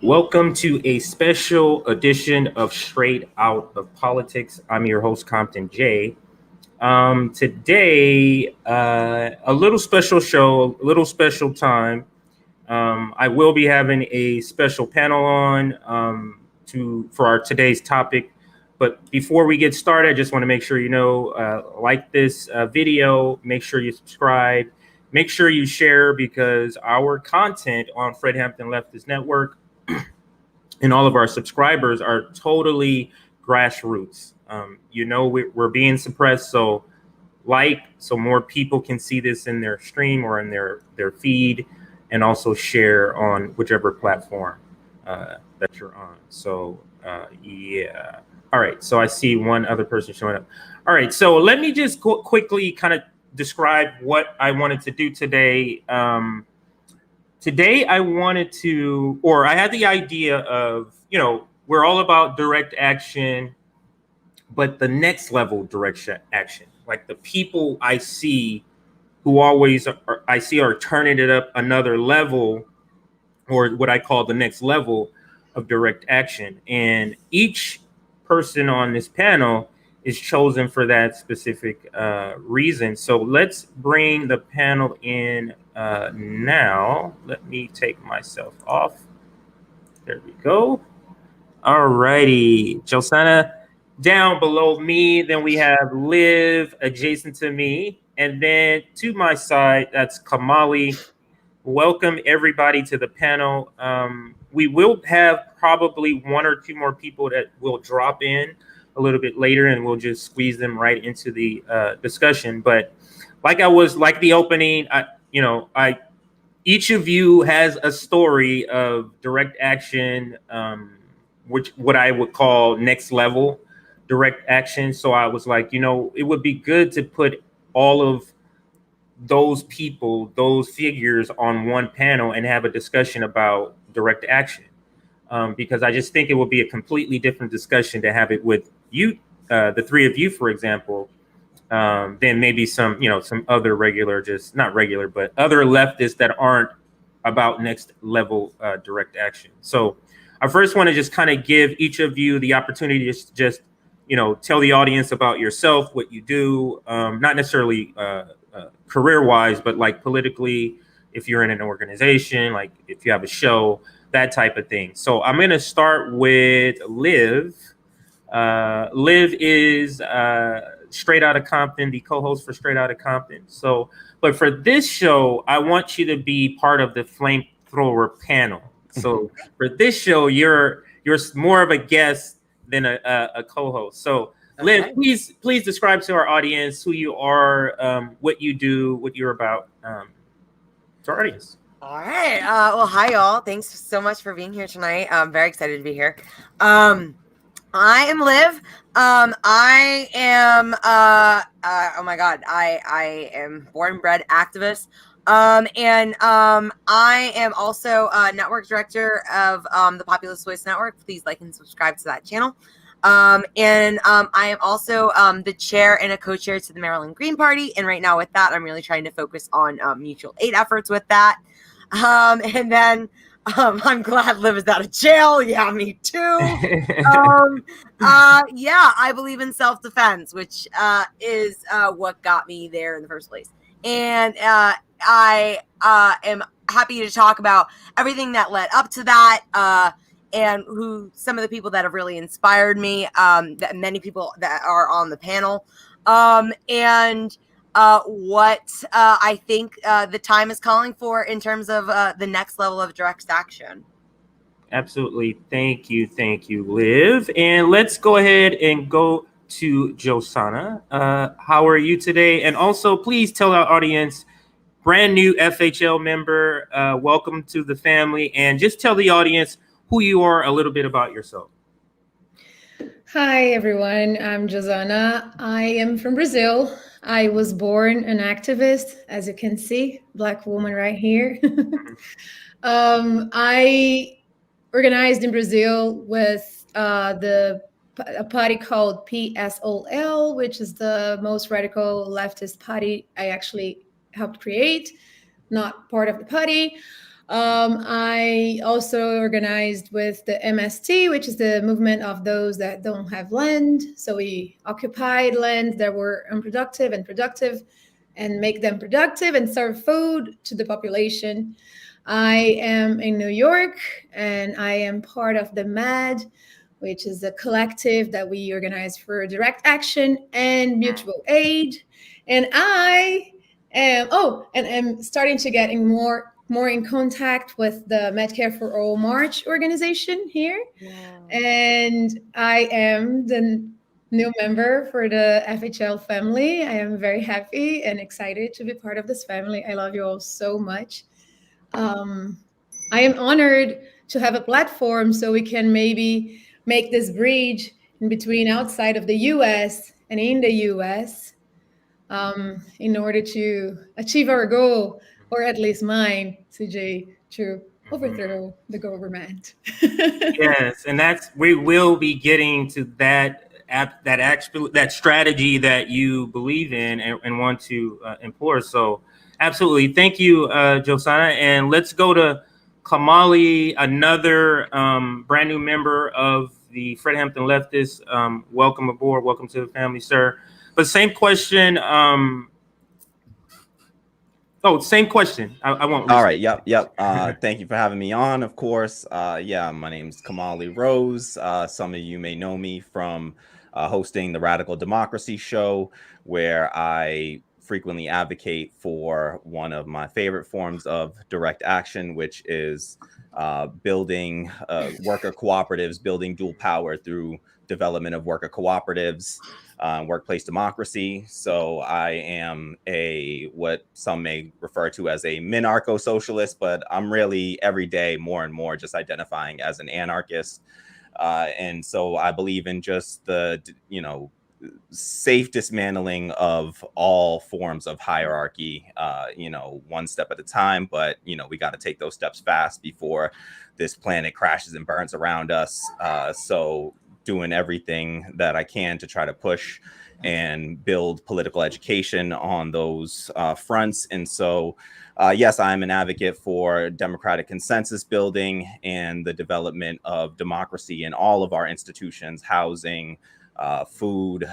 Welcome to a special edition of Straight Out of Politics. I'm your host, Compton J. Today, a little special show, a little special time. I will be having a special panel on for our today's topic. But before we get started, I just want to make sure like this video, make sure you subscribe, make sure you share because our content on Fred Hampton Leftist Network and all of our subscribers are totally grassroots. We're being suppressed, so so more people can see this in their stream or in their feed, and also share on whichever platform that you're on. So yeah. All right. So I see one other person showing up. All right. So let me just quickly kind of describe what I wanted to do today. Today I had the idea of, we're all about direct action, but the next level direct action, like the people I see who are turning it up another level, or what I call the next level of direct action. And each person on this panel is chosen for that specific reason. So let's bring the panel in now. Let me take myself off. There we go. All righty. Josana down below me. Then we have Liv adjacent to me. And then to my side, that's Kamali. Welcome everybody to the panel. We will have probably one or two more people that will drop in a little bit later, and we'll just squeeze them right into the discussion. But like the opening, each of you has a story of direct action, which what I would call next level direct action. So I was like, it would be good to put all of those people, those figures on one panel and have a discussion about direct action. Because I just think it would be a completely different discussion to have it with you, the three of you, for example, than maybe some other not regular, but other leftists that aren't about next level direct action. So I first want to just kind of give each of you the opportunity to just tell the audience about yourself, what you do, not necessarily career-wise, but like politically, if you're in an organization, like if you have a show, that type of thing. So I'm going to start with Liv. Liv is Straight Outta Compton, the co-host for Straight Outta Compton. So, but for this show, I want you to be part of the Flamethrower panel. So for this show, you're more of a guest than a co-host. So Liv, Okay. please describe to our audience who you are, what you do, what you're about, to our audience. All right. Well, hi, y'all. Thanks so much for being here tonight. I'm very excited to be here. I am Liv. I am, oh my God, I am born and bred activist. And I am also a network director of the Populist Voice Network. Please like and subscribe to that channel. And I am also the chair and a co-chair to the Maryland Green Party. And right now with that, I'm really trying to focus on mutual aid efforts with that. And then I'm glad Liv is out of jail. Yeah, me too. Yeah, I believe in self-defense, which is what got me there in the first place. And I am happy to talk about everything that led up to that, and who some of the people that have really inspired me, that many people that are on the panel, and what I think the time is calling for in terms of the next level of direct action. Absolutely. Thank you, Liv. And let's go ahead and go to Josana. How are you today? And also, please tell our audience, brand new FHL member, welcome to the family, and just tell the audience who you are, a little bit about yourself. Hi, everyone. I'm Josana. I am from Brazil. I was born an activist, as you can see, Black woman right here. I organized in Brazil with a party called PSOL, which is the most radical leftist party I actually helped create, not part of the party. I also organized with the MST, which is the movement of those that don't have land. So we occupied land that were unproductive and productive and make them productive and serve food to the population. I am in New York and I am part of the MAD, which is a collective that we organize for direct action and mutual aid. And I am, and I'm starting to get in more in contact with the Medcare for All March organization here. Wow. And I am the new member for the FHL family. I am very happy and excited to be part of this family. I love you all so much. I am honored to have a platform so we can maybe make this bridge in between outside of the US and in the US in order to achieve our goal, or at least mine, CJ, to overthrow the government. Yes, and we will be getting to that strategy that you believe in and want to employ. So absolutely. Thank you, Josana. And let's go to Kamali, another brand new member of the Fred Hampton Leftists. Welcome aboard. Welcome to the family, sir. But same question. Same question. I won't. All right. Yep. Thank you for having me on, of course. Yeah, my name's Kamali Rose. Some of you may know me from hosting the Radical Democracy Show, where I frequently advocate for one of my favorite forms of direct action, which is building worker cooperatives, building dual power through development of worker cooperatives, workplace democracy. So I am what some may refer to as a minarcho-socialist, but I'm really every day more and more just identifying as an anarchist. And so I believe in just the, safe dismantling of all forms of hierarchy, one step at a time. But, we got to take those steps fast before this planet crashes and burns around us. So doing everything that I can to try to push and build political education on those fronts. And so, yes, I'm an advocate for democratic consensus building and the development of democracy in all of our institutions, housing, food,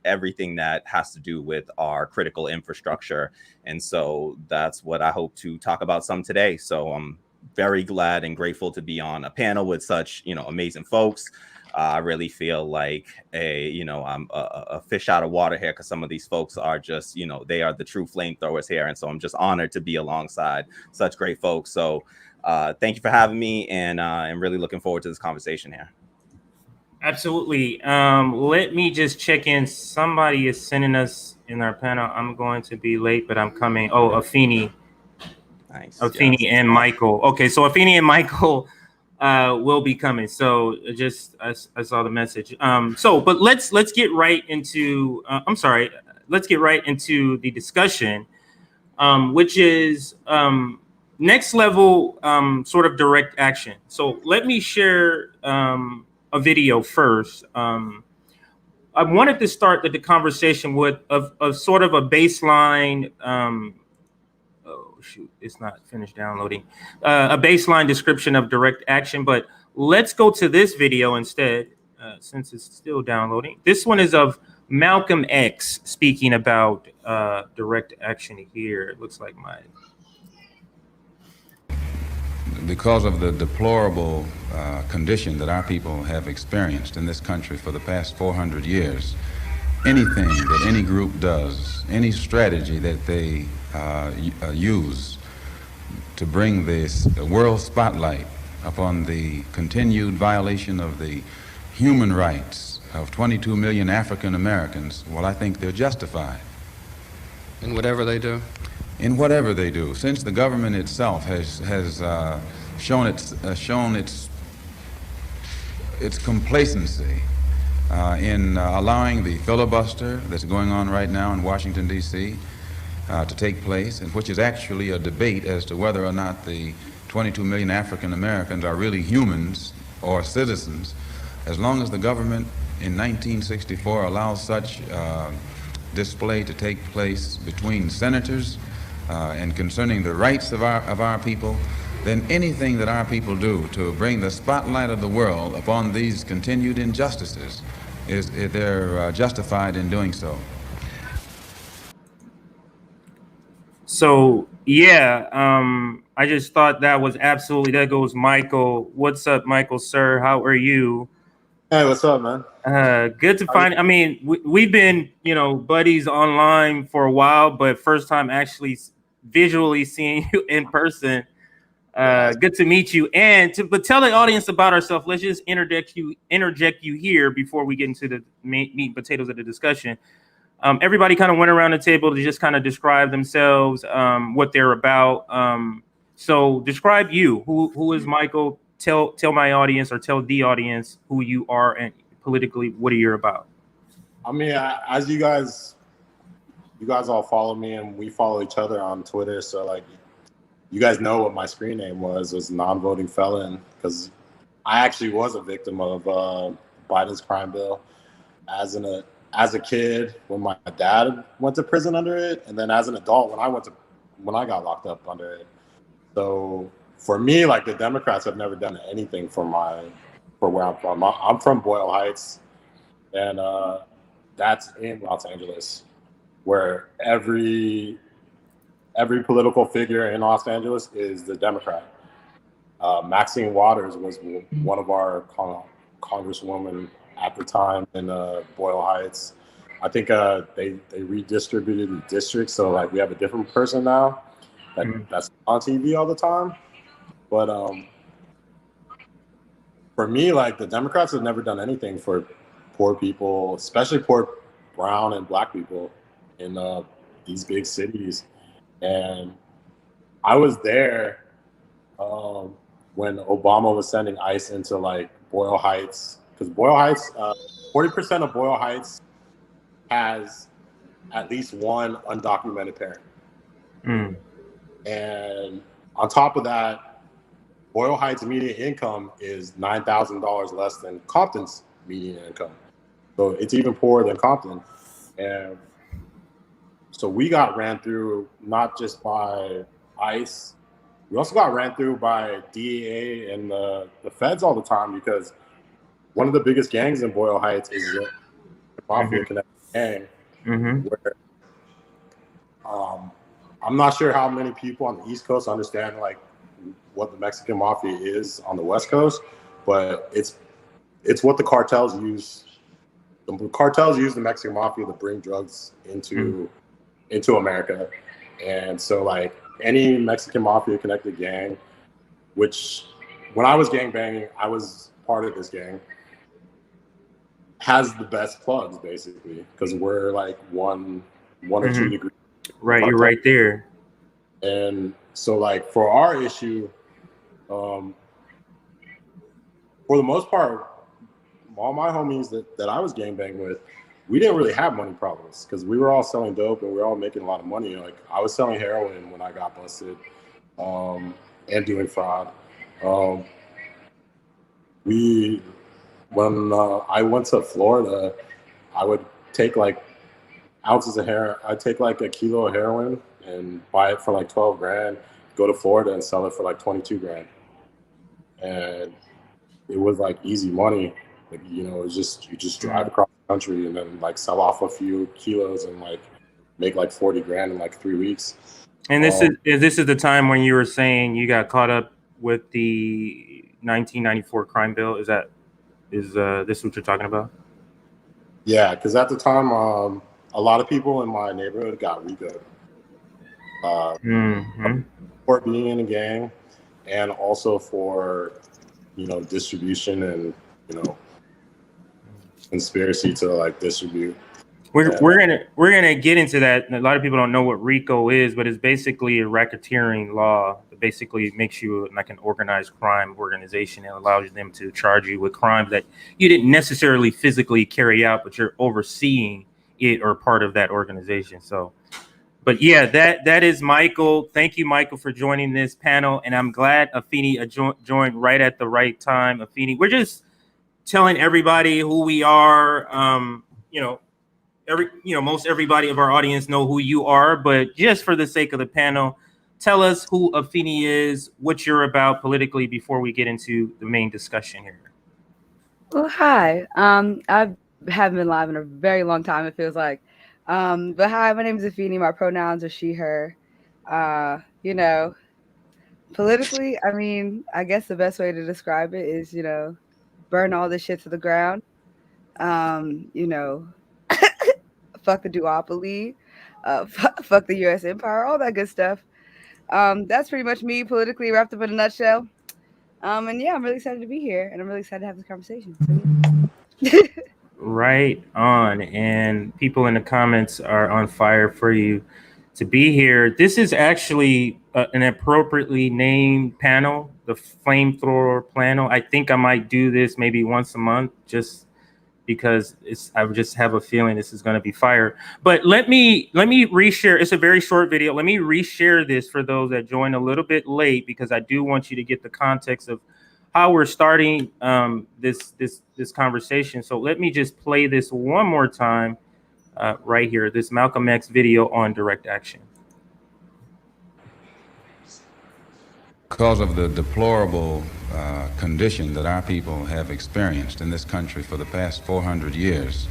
everything that has to do with our critical infrastructure. And so that's what I hope to talk about some today. So I'm very glad and grateful to be on a panel with such, amazing folks. I really feel like I'm a fish out of water here, because some of these folks are just, they are the true flamethrowers here. And so I'm just honored to be alongside such great folks. So thank you for having me, and I'm really looking forward to this conversation here. Absolutely. Let me just check in. Somebody is sending us in our panel. I'm going to be late, but I'm coming. Oh, Afeni. Nice. Afeni, yes. And Michael. Okay, so Afeni and Michael will be coming. So just I saw the message. But let's get right into. Let's get right into the discussion, which is next level sort of direct action. So let me share a video first. I wanted to start the conversation with of sort of a baseline. Oh shoot, it's not finished downloading. A baseline description of direct action, but let's go to this video instead, since it's still downloading. This one is of Malcolm X speaking about direct action here. It looks like my. Because of the deplorable condition that our people have experienced in this country for the past 400 years, anything that any group does, any strategy that they use to bring this world spotlight upon the continued violation of the human rights of 22 million African Americans, well, I think they're justified. In whatever they do? In whatever they do, since the government itself has shown its complacency in allowing the filibuster that's going on right now in Washington, D.C. To take place, and which is actually a debate as to whether or not the 22 million African Americans are really humans or citizens. As long as the government in 1964 allows such display to take place between senators and concerning the rights of our people, then anything that our people do to bring the spotlight of the world upon these continued injustices they're justified in doing so. So yeah, I just thought that was absolutely, that goes Michael. What's up, Michael, sir? How are you? Hey, what's up, man? Good to find. I mean, we've been, buddies online for a while, but first time actually visually seeing you in person. Good to meet you. And but tell the audience about ourselves. Let's just interject you here before we get into the meat and potatoes of the discussion. Everybody kind of went around the table to just kind of describe themselves, what they're about. So describe you. Who is Michael? Tell my audience, or tell the audience, who you are and politically what are you about. I mean, as you guys all follow me, and we follow each other on Twitter. So like, you guys know what my screen name was non-voting felon, because I actually was a victim of Biden's crime bill as a kid when my dad went to prison under it, and then as an adult when I got locked up under it. So for me, like, the Democrats have never done anything for where I'm from. I'm from Boyle Heights, and that's in Los Angeles, where every political figure in Los Angeles is the Democrat. Maxine Waters was one of our congresswomen at the time in Boyle Heights. I think they redistributed the districts, so like we have a different person now that's on TV all the time. But for me, like, the Democrats have never done anything for poor people, especially poor brown and black people in these big cities. And I was there when Obama was sending ICE into like Boyle Heights, because Boyle Heights, 40% of Boyle Heights has at least one undocumented parent. And on top of that, Boyle Heights median income is $9,000 less than Compton's median income. So it's even poorer than Compton. And so we got ran through not just by ICE, we also got ran through by DEA and the feds all the time, because one of the biggest gangs in Boyle Heights is the Mafia Connected gang, where I'm not sure how many people on the East Coast understand like what the Mexican Mafia is on the West Coast, but it's what the cartels use. The cartels use the Mexican Mafia to bring drugs into America. And so like any Mexican Mafia connected gang, which when I was gangbanging, I was part of this gang, has the best plugs basically, because we're like one or 2 degrees. Right, you're right there. And so like for our issue, for the most part, all my homies that I was gangbanging with, we didn't really have money problems, because we were all selling dope and we were all making a lot of money. Like, I was selling heroin when I got busted, and doing fraud. When I went to Florida, I would take like ounces of heroin. I'd take like a kilo of heroin and buy it for like 12 grand, go to Florida and sell it for like 22 grand. And it was like easy money. Like, you know, it's just, you just drive across the country and then like sell off a few kilos and like make like 40 grand in like 3 weeks. And this is the time when you were saying you got caught up with the 1994 crime bill. Is this what you're talking about? Yeah, because at the time, a lot of people in my neighborhood got RICO'd. For being in a gang, and also for, you know, distribution and, you know, conspiracy to like distribute. We're gonna get into that. A lot of people don't know what RICO is, but it's basically a racketeering law that basically makes you like an organized crime organization. It allows them to charge you with crimes that you didn't necessarily physically carry out, but you're overseeing it or part of that organization. So, but yeah, that is Michael. Thank you, Michael, for joining this panel, and I'm glad Afeni joined right at the right time. Afeni, we're just telling everybody who we are. Most everybody of our audience know who you are, but just for the sake of the panel, tell us who Afeni is, what you're about politically before we get into the main discussion here. Well, hi. I haven't been live in a very long time, it feels like. But hi, my name is Afeni. My pronouns are she, her. You know, politically, I mean, I guess the best way to describe it is, burn all this shit to the ground. You know, fuck the duopoly, fuck the U.S. empire, all that good stuff. That's pretty much me politically wrapped up in a nutshell. And yeah, I'm really excited to be here, and I'm really excited to have this conversation. So, yeah. Right on. And people in the comments are on fire for you to be here. This is actually an appropriately named panel, the Flamethrower panel. I think I might do this maybe once a month, just because I just have a feeling this is going to be fire. But let me reshare. It's a very short video. Let me reshare this for those that joined a little bit late, because I do want you to get the context of how we're starting this conversation. So let me just play this one more time right here. This Malcolm X video on direct action. Because of the deplorable condition that our people have experienced in this country for the past 400 years,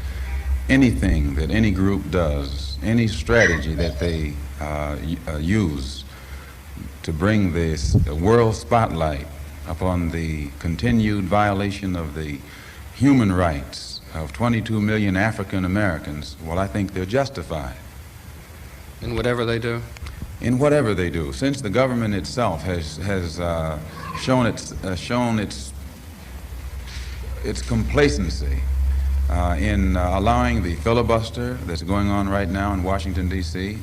anything that any group does, any strategy that they use to bring this world spotlight upon the continued violation of the human rights of 22 million African Americans, well, I think they're justified. In whatever they do? In whatever they do. Since the government itself has shown its complacency in allowing the filibuster that's going on right now in Washington, D.C.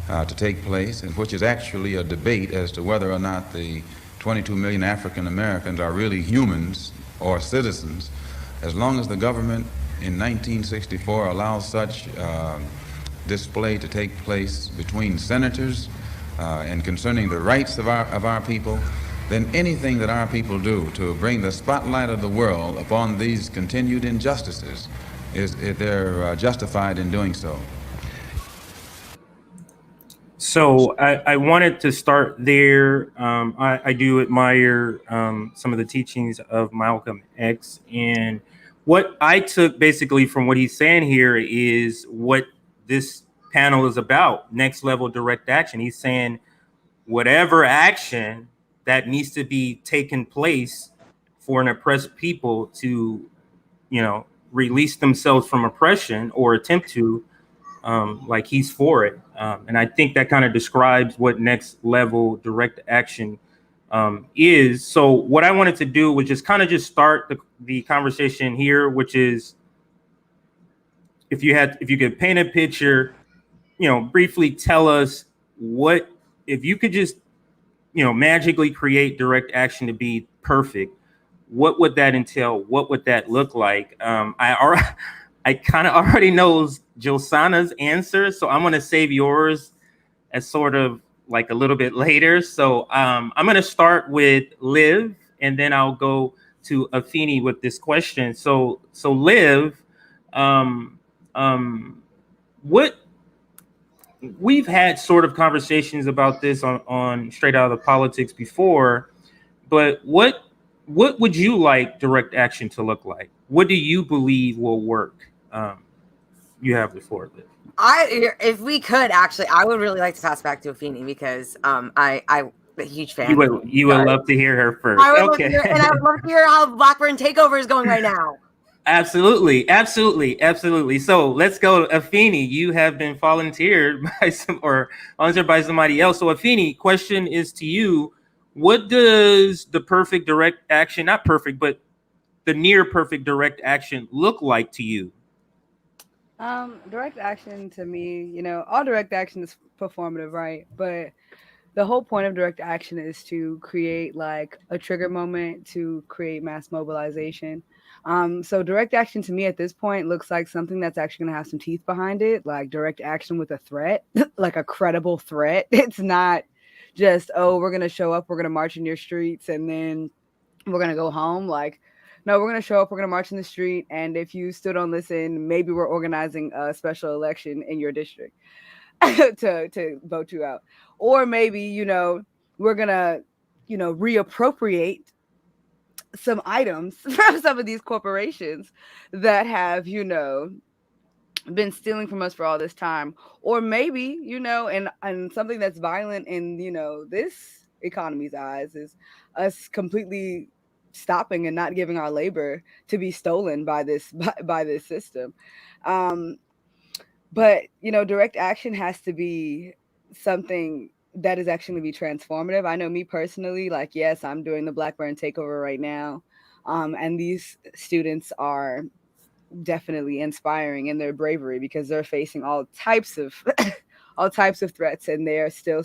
To take place, and which is actually a debate as to whether or not the 22 million African Americans are really humans or citizens. As long as the government in 1964 allows such display to take place between senators and concerning the rights of our people, then anything that our people do to bring the spotlight of the world upon these continued injustices they're justified in doing so. So I wanted to start there. I do admire some of the teachings of Malcolm X, and what I took basically from what he's saying here is what this panel is about: next level direct action. He's saying whatever action that needs to be taken place for an oppressed people to, release themselves from oppression or attempt to, like he's for it. And I think that kind of describes what next level direct action is. So what I wanted to do was just start the conversation here, which is, if you could paint a picture, briefly tell us what, if you could just, magically create direct action to be perfect, what would that entail? What would that look like? I kind of already know Josana's answer, so I'm going to save yours as sort of like a little bit later. So I'm going to start with Liv, and then I'll go to Afeni with this question. So Liv, what we've had sort of conversations about this on Straight Out of the Politics before, but what would you like direct action to look like? What do you believe will work? You have the floor, Liv. If we could, actually, I would really like to pass back to Afeni, because I'm a huge fan. You would love to hear her first. I would love to hear, and I would love to hear how Blackburn Takeover is going right now. Absolutely. So let's go. Afeni, you have been volunteered by somebody else. So Afeni, question is to you: what does the perfect direct action, not perfect, but the near perfect direct action look like to you? Direct action to me, all direct action is performative, right? But the whole point of direct action is to create like a trigger moment to create mass mobilization. So direct action to me at this point looks like something that's actually going to have some teeth behind it, like direct action with a threat, like a credible threat. It's not just, oh, we're going to show up, we're going to march in your streets, and then we're going to go home. Like, no, we're going to show up, we're going to march in the street, and if you still don't listen, maybe we're organizing a special election in your district. to vote you out. Or maybe, we're gonna, reappropriate some items from some of these corporations that have, been stealing from us for all this time. Or maybe, and something that's violent in, this economy's eyes is us completely stopping and not giving our labor to be stolen by this system. But direct action has to be something that is actually be transformative. I know me personally, like, yes, I'm doing the Blackburn takeover right now. And these students are definitely inspiring in their bravery because they're facing all types of all types of threats, and they're still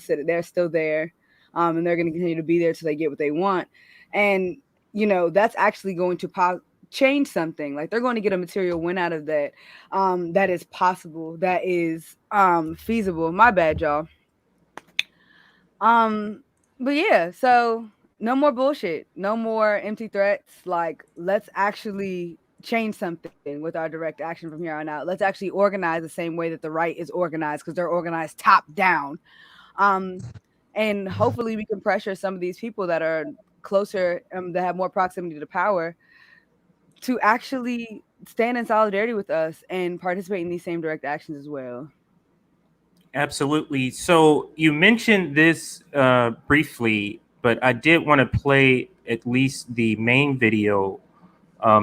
there, and they're going to continue to be there till they get what they want. And that's actually going to change something. Like, they're going to get a material win out of that, that is possible, that is feasible. My bad, y'all. But yeah, so no more bullshit, no more empty threats. Like, let's actually change something with our direct action from here on out. Let's actually organize the same way that the right is organized, because they're organized top down. And hopefully we can pressure some of these people that are closer, that have more proximity to power, to actually stand in solidarity with us and participate in these same direct actions as well. Absolutely. So you mentioned this briefly, but I did want to play at least the main video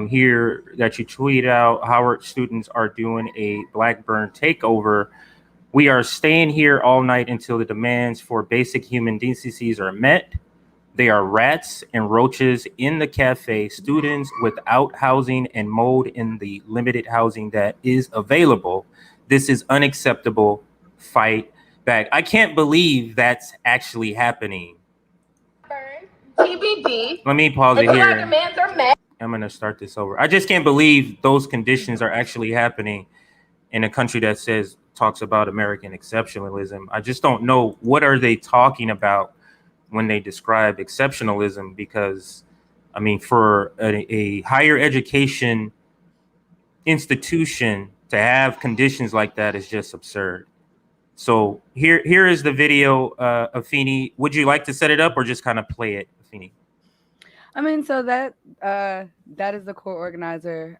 here that you tweeted out. Howard students are doing a Blackburn takeover. We are staying here all night until the demands for basic human decencies are met. They are rats and roaches in the cafe, students without housing, and mold in the limited housing that is available. This is unacceptable. Fight back. I can't believe that's actually happening. TBD. Let me pause it Until our here. demands are met. I'm going to start this over. I just can't believe those conditions are actually happening in a country that talks about American exceptionalism. I just don't know, what are they talking about when they describe exceptionalism? Because, I mean, for a higher education institution to have conditions like that is just absurd. So here is the video, Afeni. Would you like to set it up or just kind of play it, Afeni? I mean, so that is the core organizer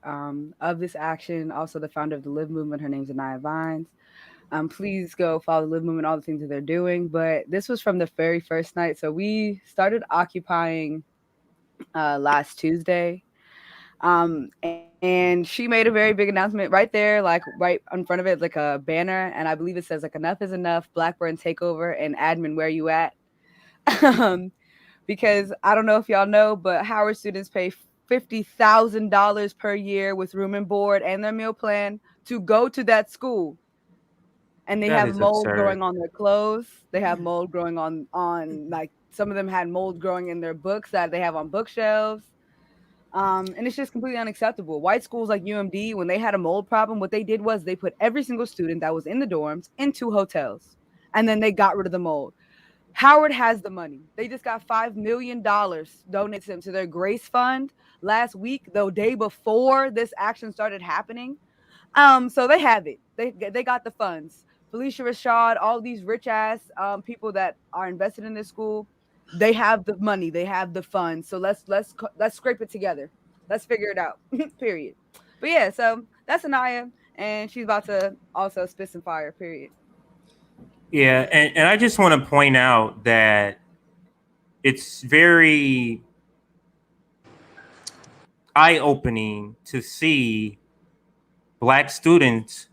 of this action, also the founder of the Live Movement. Her name's Anaya Vines. Please go follow the Live Movement, all the things that they're doing. But this was from the very first night. So we started occupying last Tuesday. And she made a very big announcement right there, like right in front of it, like a banner. And I believe it says, like, enough is enough, Blackburn takeover, and admin, where you at? Because I don't know if y'all know, but Howard students pay $50,000 per year with room and board and their meal plan to go to that school. And they have mold growing on their clothes. They have mold growing on like, some of them had mold growing in their books that they have on bookshelves. And it's just completely unacceptable. White schools like UMD, when they had a mold problem, what they did was they put every single student that was in the dorms into hotels, and then they got rid of the mold. Howard has the money. They just got $5 million donated to them to their Grace Fund last week, the day before this action started happening. So they have it. They got the funds. Felicia Rashad, all these rich ass people that are invested in this school, they have the money, they have the funds. So let's scrape it together. Let's figure it out. Period. But yeah, so that's Anaya, and she's about to also spit some fire. Period. Yeah, and I just want to point out that it's very eye-opening to see Black students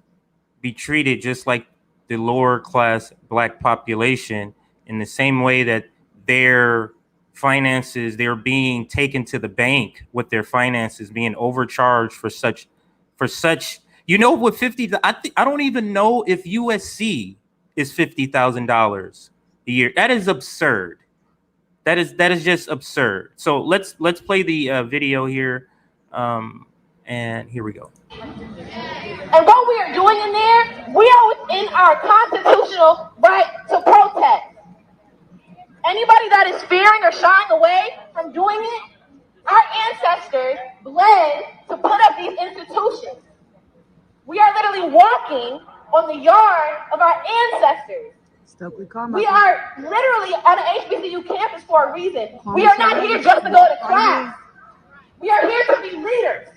be treated just like the lower class Black population, in the same way that their finances, they're being taken to the bank with their finances, being overcharged for such, with 50, I don't even know if USC is $50,000 a year. That is absurd. That is just absurd. So let's play the video here, and here we go. And what we are doing in there, we are within our constitutional right to protest. Anybody that is fearing or shying away from doing it, our ancestors bled to put up these institutions. We are literally walking on the yard of our ancestors. We are literally on an HBCU campus for a reason. We are not here just to go to class. We are here to be leaders.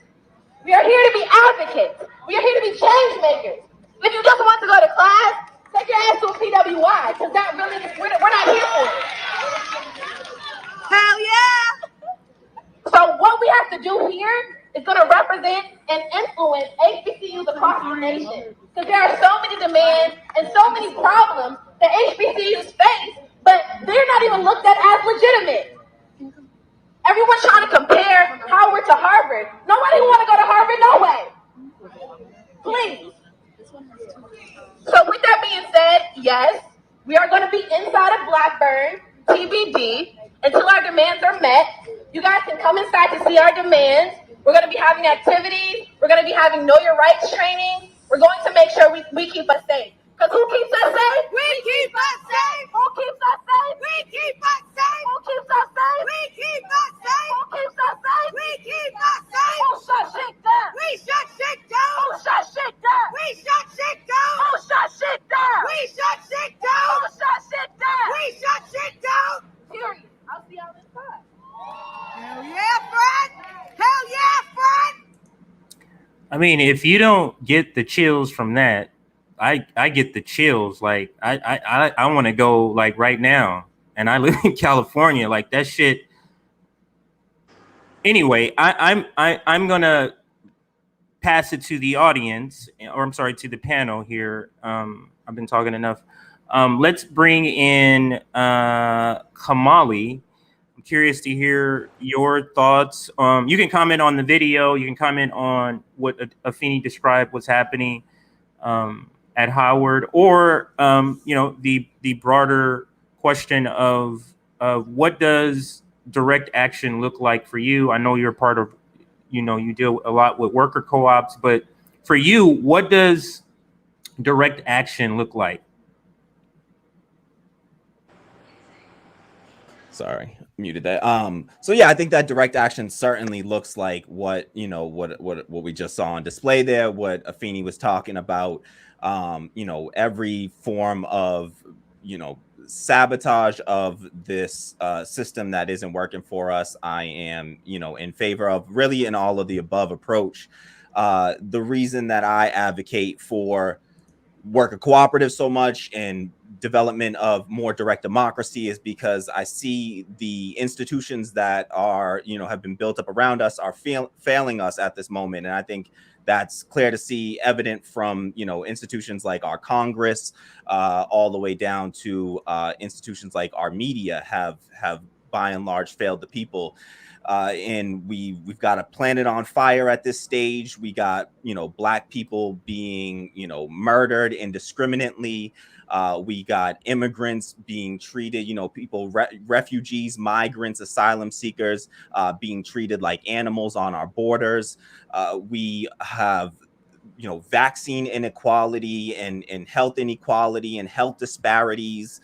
We are here to be advocates. We are here to be change makers. If you just want to go to class, take your ass to a PWI, because that really is, we're not here for it. Hell yeah! So what we have to do here is going to represent and influence HBCUs across the nation. Because there are so many demands and so many problems that HBCUs face, but they're not even looked at as legitimate. Everyone's trying to compare Howard to Harvard. Nobody want to go to Harvard, no way. Please. So with that being said, yes, we are going to be inside of Blackburn, TBD, until our demands are met. You guys can come inside to see our demands. We're going to be having activities. We're going to be having Know Your Rights training. We're going to make sure we keep us safe. Because who keeps us safe? We keep us safe! Who keeps us safe? We keep us safe! Who keeps us safe? We keep us safe! Who keeps us safe? We keep us safe! Who shut shit down? We shut shit down! Who shut shit down? We shut shit down! Who shut shit down? We shut shit down! Who shut shit down? We shut shit down! Period. I'll see y'all inside. Hell yeah, friend! Hell yeah, friend! I mean, if you don't get the chills from that, I get the chills. Like I want to go like right now, and I live in California. Like that shit. Anyway, I'm gonna pass it to the audience, or I'm sorry, to the panel here. I've been talking enough. Let's bring in Kamali. I'm curious to hear your thoughts. You can comment on the video. You can comment on what Afeni described what's happening at Howard, or the broader question of what does direct action look like for you? I know you're part of, you deal a lot with worker co-ops, but for you, what does direct action look like? Sorry, muted that. So yeah, I think that direct action certainly looks like what we just saw on display there, what Afeni was talking about. Every form of sabotage of this system that isn't working for us, I am in favor of, really in all of the above approach. The reason that I advocate for worker cooperatives so much and development of more direct democracy is because I see the institutions that are have been built up around us are failing us at this moment, and I think that's clear to see, evident from institutions like our Congress, all the way down to institutions like our media have by and large failed the people. And we've got a planet on fire at this stage. We got Black people being murdered indiscriminately. We got immigrants being treated, people, refugees, migrants, asylum seekers being treated like animals on our borders. We have vaccine inequality and health inequality and health disparities,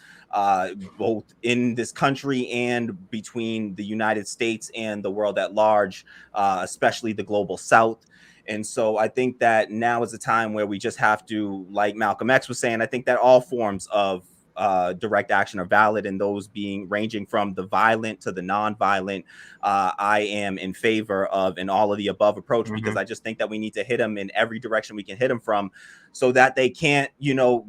both in this country and between the United States and the world at large, especially the global South. And so I think that now is a time where we just have to, like Malcolm X was saying, I think that all forms of direct action are valid, and those ranging from the violent to the non-violent, I am in favor of an all of the above approach, because I just think that we need to hit them in every direction we can hit them from, so that they can't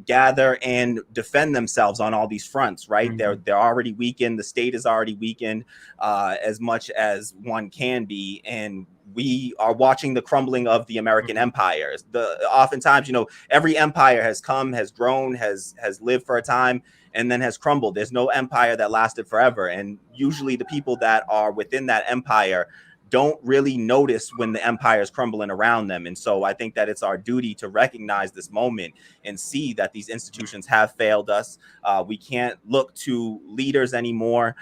gather and defend themselves on all these fronts, right? They're already weakened. The state is already weakened as much as one can be, and we are watching the crumbling of the American empire. Oftentimes, every empire has come, has grown, has lived for a time, and then has crumbled. There's no empire that lasted forever. And usually the people that are within that empire don't really notice when the empire is crumbling around them. And so I think that it's our duty to recognize this moment and see that these institutions have failed us. We can't look to leaders anymore.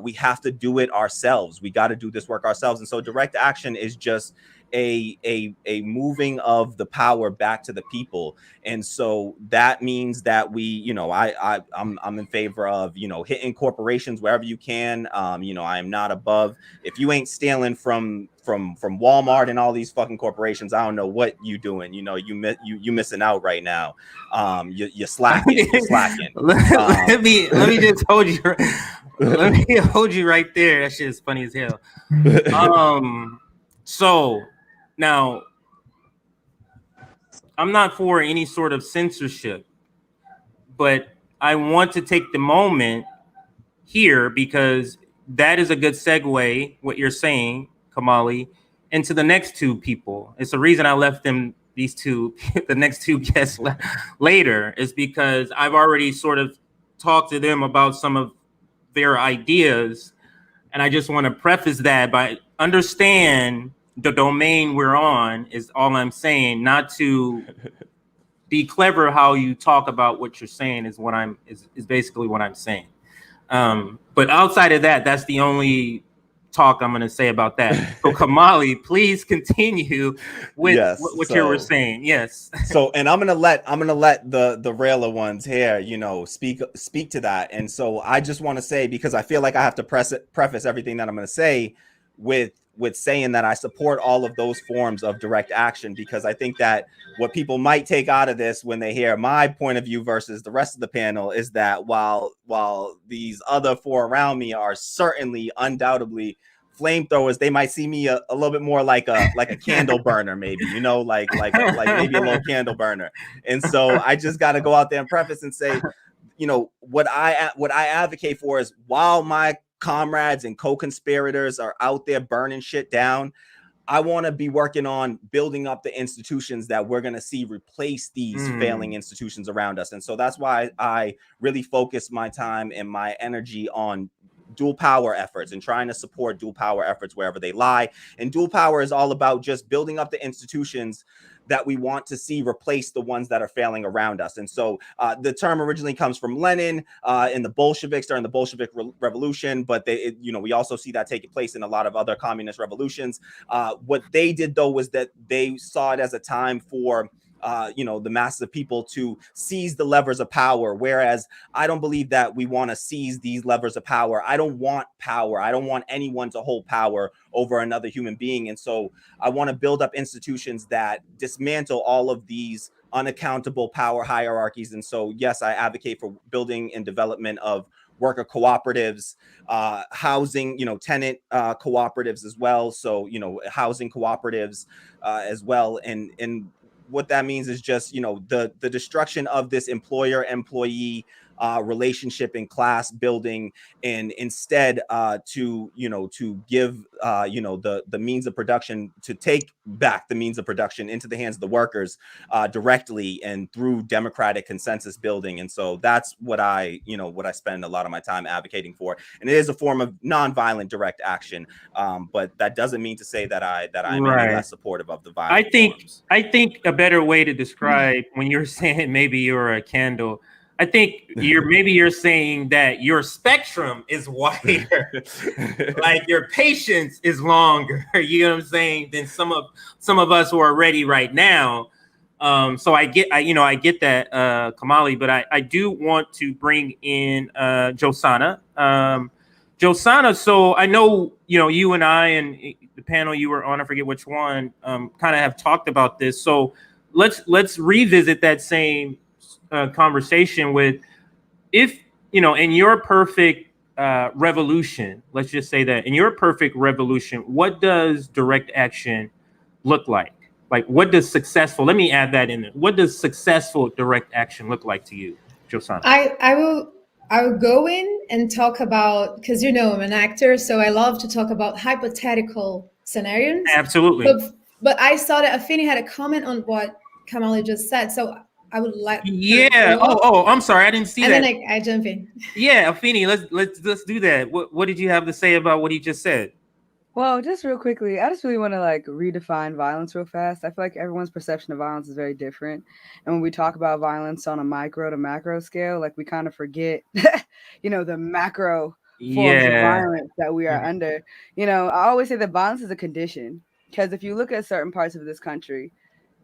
We have to do it ourselves. We got to do this work ourselves. And so direct action is just a moving of the power back to the people. And so that means that we, you know, I'm in favor of, you know, hitting corporations wherever you can. You know, I am not above, if you ain't stealing from Walmart and all these fucking corporations, I don't know what you doing. You know, you missing out right now. You're slacking. let me just hold you. Let me hold you right there. That shit is funny as hell. So now I'm not for any sort of censorship, but I want to take the moment here because that is a good segue, what you're saying, Kamali, into the next two people. It's the reason I left them, these two, the next two guests later, is because I've already sort of talked to them about some of their ideas. And I just want to preface that by understand the domain we're on is all I'm saying, not to be clever how you talk about what you're saying is what is basically what I'm saying. But outside of that, that's the only talk I'm going to say about that. So Kamali, please continue with what you were saying. Yes. So, and I'm gonna let the railer ones here, you know, speak to that. And so I just want to say, because I feel like I have to preface everything that I'm going to say with saying that I support all of those forms of direct action, because I think that what people might take out of this when they hear my point of view versus the rest of the panel is that while these other four around me are certainly undoubtedly flamethrowers, they might see me a little bit more like a candle burner, maybe, you know, like maybe a little candle burner. And so I just got to go out there and preface and say, you know, what I advocate for is, while my comrades and co-conspirators are out there burning shit down, I want to be working on building up the institutions that we're going to see replace these failing institutions around us. And so that's why I really focus my time and my energy on dual power efforts and trying to support dual power efforts wherever they lie. And dual power is all about just building up the institutions that we want to see replace the ones that are failing around us. And so the term originally comes from Lenin in the Bolsheviks during the Bolshevik Revolution, but you know, we also see that taking place in a lot of other communist revolutions. What they did, though, was that they saw it as a time for you know, the masses of people to seize the levers of power. Whereas I don't believe that we want to seize these levers of power. I don't want power. I don't want anyone to hold power over another human being. And so I want to build up institutions that dismantle all of these unaccountable power hierarchies. And so, yes, I advocate for building and development of worker cooperatives, housing, you know, tenant cooperatives as well. So, you know, housing cooperatives as well. And what that means is just, you know, the destruction of this employer-employee relationship and class building, and instead to give the means of production, to take back the means of production into the hands of the workers directly and through democratic consensus building. And so that's what I spend a lot of my time advocating for. And it is a form of nonviolent direct action, but that doesn't mean to say that I'm any less supportive of the violent forms. I think a better way to describe when you're saying maybe you're a candle, I think you're saying that your spectrum is wider, like your patience is longer. You know what I'm saying? Than some of us who are ready right now. So I get that, Kamali, but I do want to bring in Josana. Josana, so I know you and I and the panel you were on, I forget which one, kind of have talked about this. So let's revisit that same conversation with, if in your perfect revolution, let's just say that in your perfect revolution, what does direct action look like? Like, what does successful, let me add that in there, what does successful direct action look like to you, Josana? I will go in and talk about, because I'm an actor, so I love to talk about hypothetical scenarios. Absolutely. But I saw that Afeni had a comment on what Kamali just said, so I would like. Yeah. Oh, I'm sorry, I didn't see that. And then I jump in. Yeah, Afeni, let's do that. What did you have to say about what he just said? Well, just real quickly, I just really want to redefine violence real fast. I feel like everyone's perception of violence is very different. And when we talk about violence on a micro to macro scale, we kind of forget, the macro forms of violence that we are under. I always say that violence is a condition. Because if you look at certain parts of this country,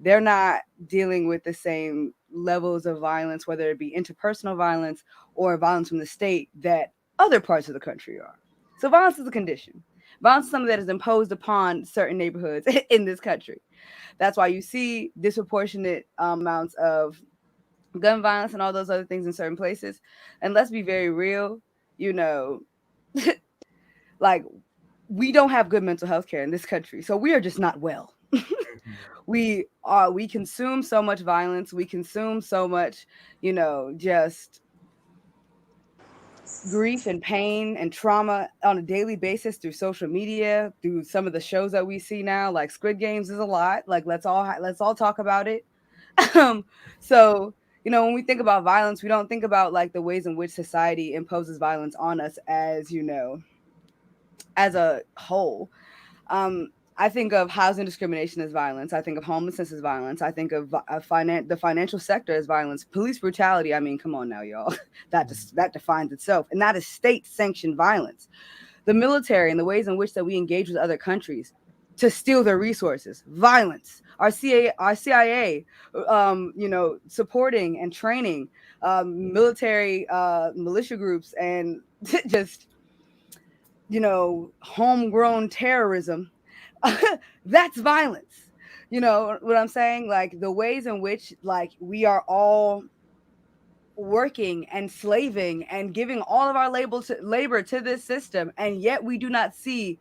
they're not dealing with the same levels of violence, whether it be interpersonal violence or violence from the state, that other parts of the country are. So violence is a condition. Violence is something that is imposed upon certain neighborhoods in this country. That's why you see disproportionate amounts of gun violence and all those other things in certain places. And let's be very real, you know, like, we don't have good mental health care in this country. So we are just not well. We consume so much violence. We consume so much, you know, just grief and pain and trauma on a daily basis through social media, through some of the shows that we see now, like Squid Games is a lot. Like, let's all talk about it. So, you know, when we think about violence, we don't think about like the ways in which society imposes violence on us as, you know, as a whole. I think of housing discrimination as violence. I think of homelessness as violence. I think of the financial sector as violence. Police brutality. I mean, come on now, y'all. That defines itself, and that is state-sanctioned violence. The military and the ways in which that we engage with other countries to steal their resources. Violence. Our CIA, you know, supporting and training military militia groups and just, you know, homegrown terrorism. That's violence. You know what I'm saying? Like, the ways in which, like, we are all working and slaving and giving all of our labor to this system, and yet we do not see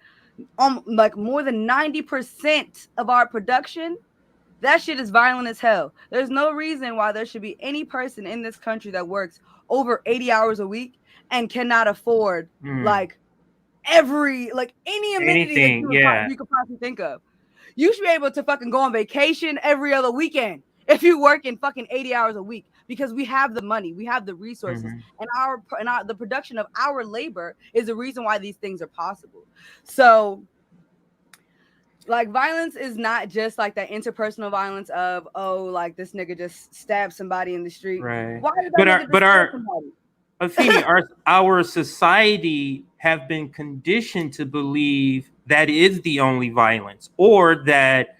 like more than 90% of our production. That shit is violent as hell. There's no reason why there should be any person in this country that works over 80 hours a week and cannot afford like any amenity that you could possibly think of. You should be able to fucking go on vacation every other weekend if you work in fucking 80 hours a week, because we have the money, we have the resources, and the production of our labor is the reason why these things are possible. So, like, violence is not just like that interpersonal violence of, oh, like, this nigga just stabbed somebody in the street. Right. Why did that nigga stab somebody? Afeni, our society have been conditioned to believe that is the only violence, or that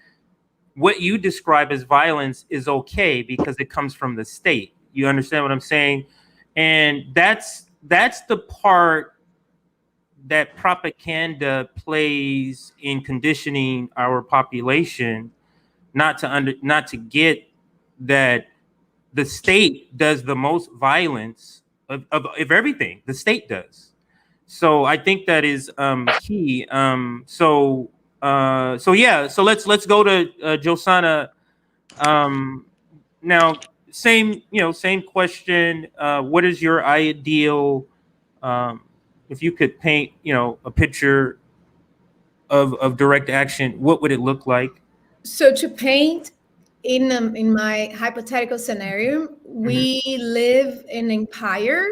what you describe as violence is okay because it comes from the state. You understand what I'm saying? And that's the part that propaganda plays in conditioning our population not to get that the state does the most violence of everything. The state does. So I think that is key. So let's go to Josana. Now, same question. What is your ideal? If you could paint, a picture of direct action, what would it look like? So to paint in my hypothetical scenario, we live in an empire,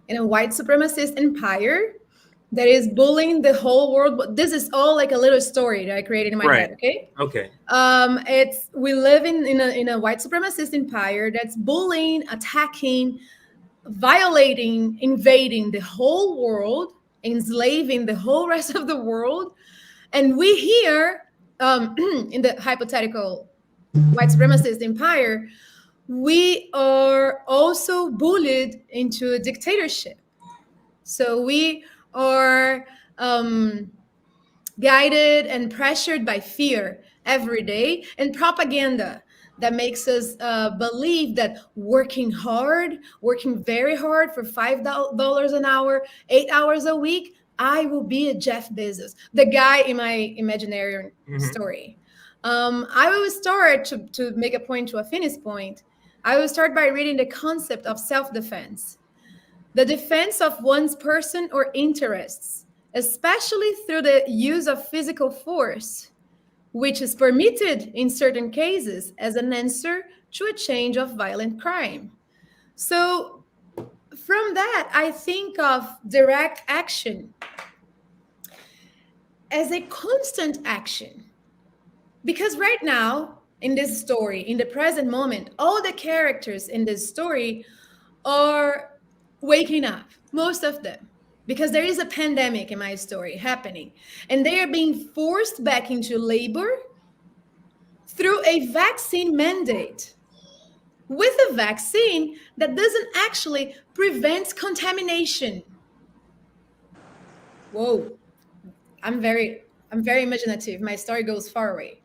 in a white supremacist empire that is bullying the whole world. But this is all like a little story that I created in my head. Okay. Okay. We live in a white supremacist empire that's bullying, attacking, violating, invading the whole world, enslaving the whole rest of the world. And we here, in the hypothetical white supremacist empire, we are also bullied into a dictatorship. So we are guided and pressured by fear every day, and propaganda that makes us believe that working very hard for $5 an hour, 8 hours a week, I will be a Jeff Bezos, the guy in my imaginary story. I will start to make a point to Afeni's point. I will start by reading the concept of self-defense, the defense of one's person or interests, especially through the use of physical force, which is permitted in certain cases as an answer to a change of violent crime. So from that, I think of direct action as a constant action. Because right now, in this story, in the present moment, all the characters in this story are waking up, most of them. because there is a pandemic in my story happening, and they are being forced back into labor through a vaccine mandate, with a vaccine that doesn't actually prevent contamination. Whoa, I'm very imaginative. My story goes far away.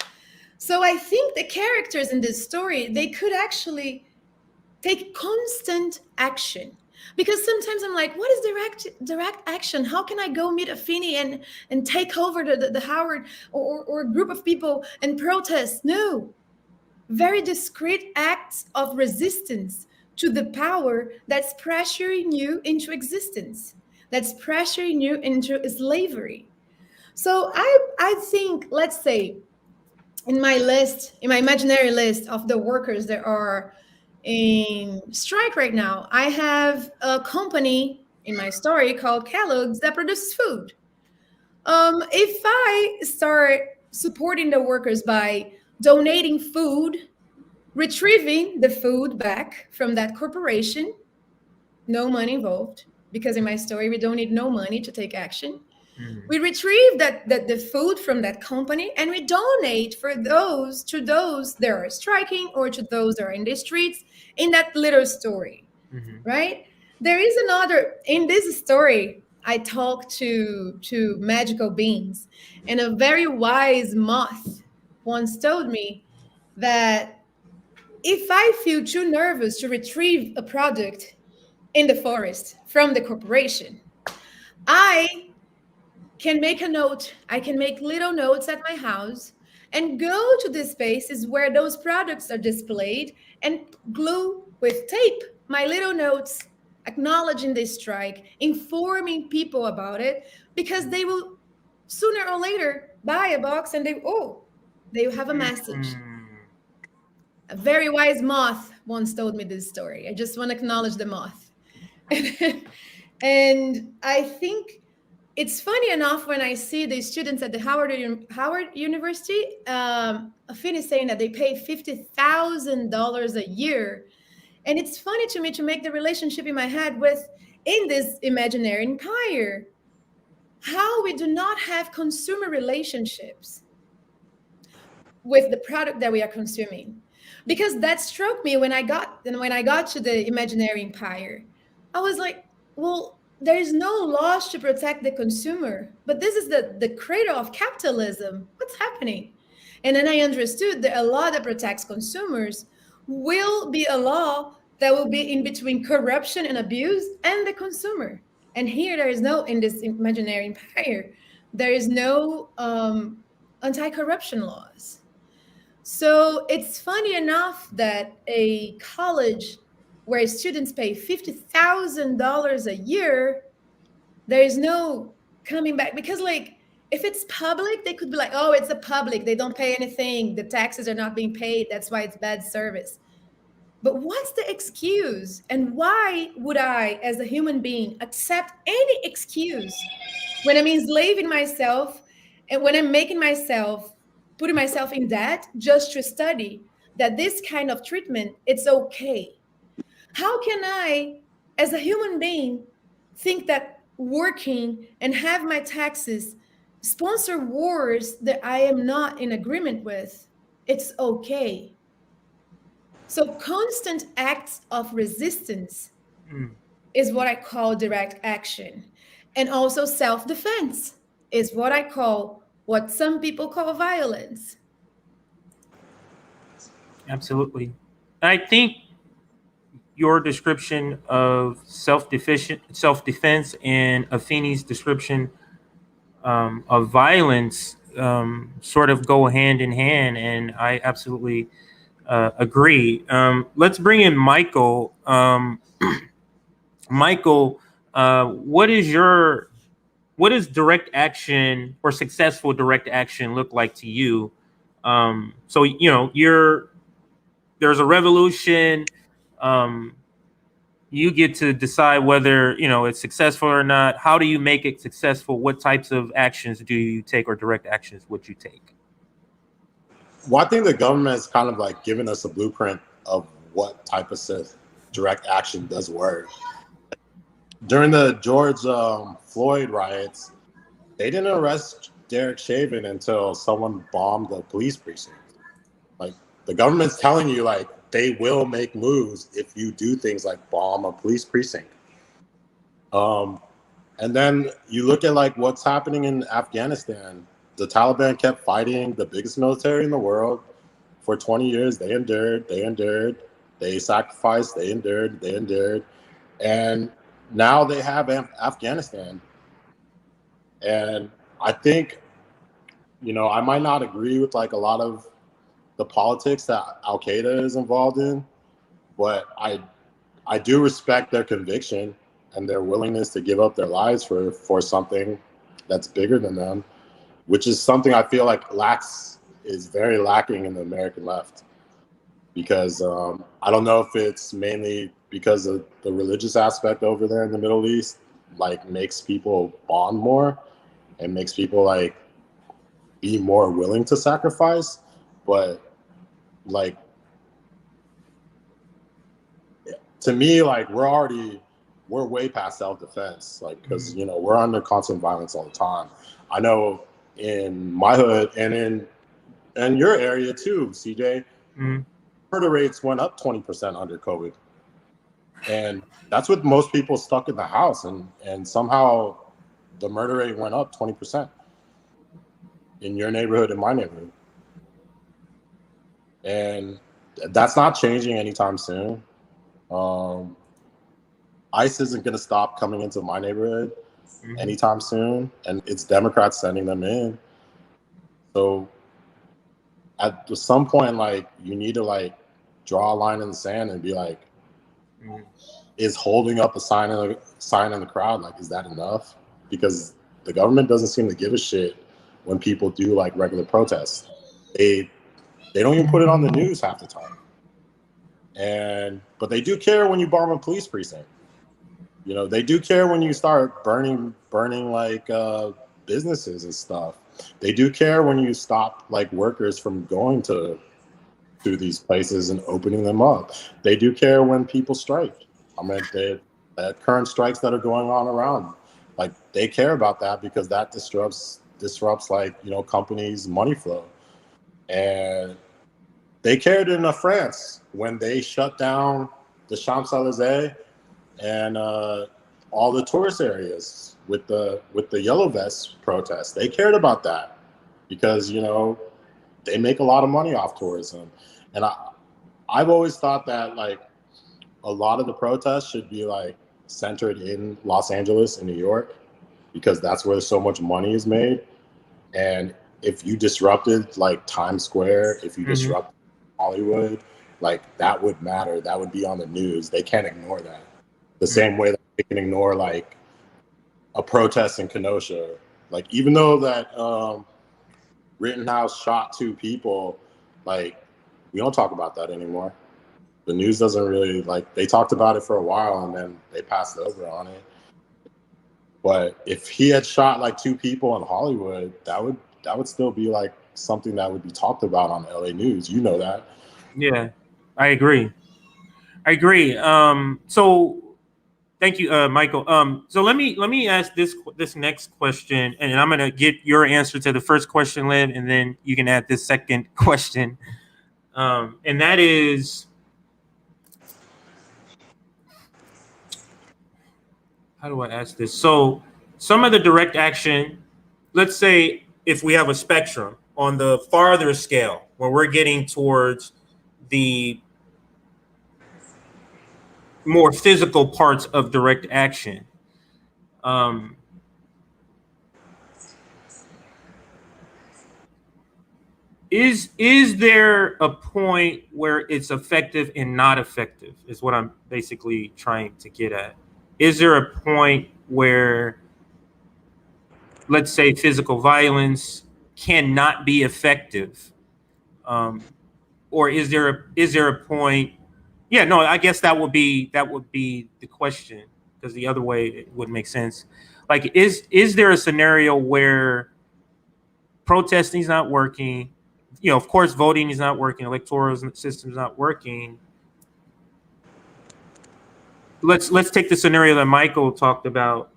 So I think the characters in this story, they could actually take constant action. Because sometimes I'm like, what is direct action? How can I go meet Afeni and take over the Howard or a group of people and protest? No. Very discreet acts of resistance to the power that's pressuring you into existence, that's pressuring you into slavery. So I think, let's say, in my imaginary list of the workers that are in strike right now, I have a company in my story called Kellogg's that produces food. If I start supporting the workers by donating food, retrieving the food back from that corporation, no money involved, because in my story, we don't need no money to take action. We retrieve that the food from that company and we donate to those that are striking or to those that are in the streets in that little story, right? There is another, in this story, I talk to magical beings, and a very wise moth once told me that if I feel too nervous to retrieve a product in the forest from the corporation, I can make a note. I can make little notes at my house and go to the spaces where those products are displayed and glue with tape my little notes acknowledging the strike, informing people about it, because they will sooner or later buy a box and they have a message. A very wise moth once told me this story. I just want to acknowledge the moth. And I think it's funny enough when I see the students at the Howard University, Afeni saying that they pay $50,000 a year. And it's funny to me to make the relationship in my head with, in this imaginary empire, how we do not have consumer relationships with the product that we are consuming. Because that struck me when I got to the imaginary empire. I was like, well, there is no laws to protect the consumer, but this is the cradle of capitalism. What's happening? And then I understood that a law that protects consumers will be a law that will be in between corruption and abuse and the consumer. And here there is no, in this imaginary empire, there is no anti-corruption laws. So it's funny enough that a college where students pay $50,000 a year, there is no coming back. Because like, if it's public, they could be like, oh, it's a public, they don't pay anything, the taxes are not being paid, that's why it's bad service. But what's the excuse? And why would I, as a human being, accept any excuse when I'm enslaving myself and when I'm putting myself in debt just to study that this kind of treatment, it's okay? How can I, as a human being, think that working and have my taxes sponsor wars that I am not in agreement with, it's okay? So constant acts of resistance is what I call direct action. And also self-defense is what I call, what some people call violence. Absolutely. I think your description of self-defense and Afeni's description of violence sort of go hand in hand, and I absolutely agree. Let's bring in Michael. Michael, what does direct action or successful direct action look like to you? So there's a revolution. You get to decide whether it's successful or not. How do you make it successful? What types of actions do you take, or direct actions would you take? Well, I think the government has kind of like given us a blueprint of what type of direct action does work. during the George Floyd riots, they didn't arrest Derek Chauvin until someone bombed the police precinct. Like, the government's telling you, like, they will make moves if you do things like bomb a police precinct. And then you look at like what's happening in Afghanistan. The Taliban kept fighting the biggest military in the world for 20 years. They endured, they sacrificed, they endured. And now they have Afghanistan. And I think, you know, I might not agree with like a lot of the politics that Al Qaeda is involved in, but I do respect their conviction and their willingness to give up their lives for something that's bigger than them, which is something I feel like is very lacking in the American left. Because I don't know if it's mainly because of the religious aspect over there in the Middle East, like makes people bond more and makes people like be more willing to sacrifice. But like, to me, like we're way past self-defense, like, because you know we're under constant violence all the time. I know in my hood and in your area too, CJ, murder rates went up 20% under COVID, and that's with most people stuck in the house, and somehow the murder rate went up 20% in your neighborhood and my neighborhood, and that's not changing anytime soon. ICE isn't going to stop coming into my neighborhood anytime soon, and it's Democrats sending them in. So at some point, like, you need to like draw a line in the sand and be like, is holding up a sign in the crowd, like, is that enough? Because the government doesn't seem to give a shit when people do like regular protests. They don't even put it on the news half the time. But they do care when you bomb a police precinct. You know, they do care when you start burning like businesses and stuff. They do care when you stop like workers from going to these places and opening them up. They do care when people strike. I mean, the current strikes that are going on around, like, they care about that because that disrupts like, you know, companies' money flow. And they cared in France when they shut down the Champs-Élysées and all the tourist areas with the Yellow Vest protests. They cared about that because, you know, they make a lot of money off tourism. And I've always thought that like a lot of the protests should be like centered in Los Angeles and New York because that's where so much money is made. And if you disrupted like Times Square, if you disrupted Hollywood, like, that would matter. That would be on the news. They can't ignore that. The same way that they can ignore like a protest in Kenosha. Like, even though that Rittenhouse shot 2 people, like, we don't talk about that anymore. The news doesn't really, like, they talked about it for a while and then they passed over on it. But if he had shot like 2 people in Hollywood, that would still be like something that would be talked about on LA News. You know that. Yeah, I agree. So thank you, Michael. So let me ask this next question, and I'm gonna get your answer to the first question, Liv, and then you can add this second question. And that is, how do I ask this? So some of the direct action, let's say if we have a spectrum on the farther scale where we're getting towards the more physical parts of direct action. Is there a point where it's effective and not effective is what I'm basically trying to get at. Is there a point where, let's say, physical violence cannot be effective? Or is there a point? Yeah, no, I guess that would be the question, because the other way it would make sense. Like, is there a scenario where protesting is not working? You know, of course, voting is not working. Electoral system is not working. let's take the scenario that Michael talked about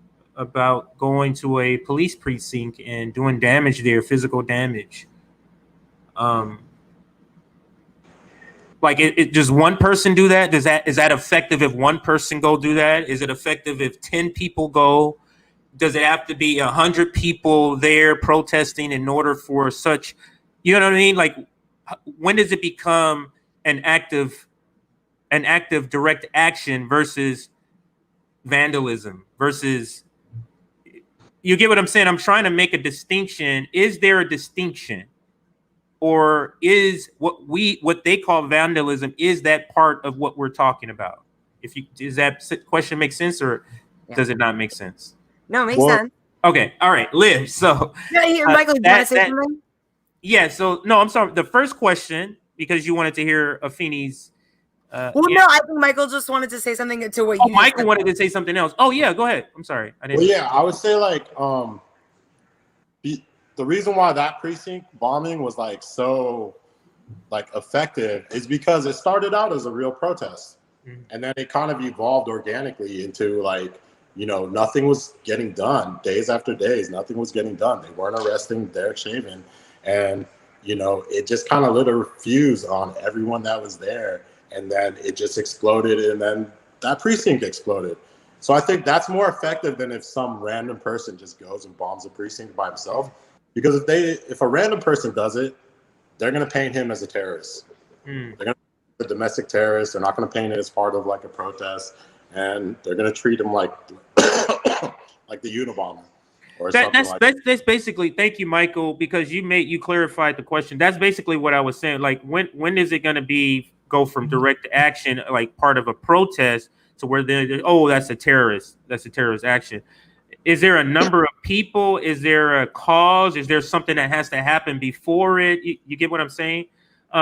going to a police precinct and doing damage there, physical damage. Like it does one person do that? Is that effective if one person go do that? Is it effective if 10 people go? Does it have to be 100 people there protesting in order for such, you know what I mean? Like, when does it become an active direct action versus vandalism versus, you get what I'm saying? I'm trying to make a distinction. Is there a distinction? Or is what they call vandalism, is that part of what we're talking about? Does that question make sense, or does it not make sense? No, it makes sense. Okay, all right, Liv. So Michael, do you want to say something? Yeah. So no, I'm sorry. The first question, because you wanted to hear Afeni's. No, I think Michael just wanted to say something to what you. Michael wanted to say something else. Oh yeah, go ahead. I'm sorry, I didn't. Well, yeah, I would say like the reason why that precinct bombing was like so like effective is because it started out as a real protest, and then it kind of evolved organically into like, you know, nothing was getting done. Days after days, nothing was getting done. They weren't arresting Derek Chauvin, and you know, it just kind of lit a fuse on everyone that was there, and then it just exploded, and then that precinct exploded. So I think that's more effective than if some random person just goes and bombs a precinct by himself. Because if a random person does it, they're going to paint him as a terrorist. They're going to be a domestic terrorist. They're not going to paint it as part of like a protest, and they're going to treat him like like the Unabomber or something like that. That's basically. Thank you, Michael, because you clarified the question. That's basically what I was saying. Like, when is it going to go from direct action, like part of a protest, to where that's a terrorist. That's a terrorist action. Is there a number of people? Is there a cause? Is there something that has to happen before it? You get what I'm saying?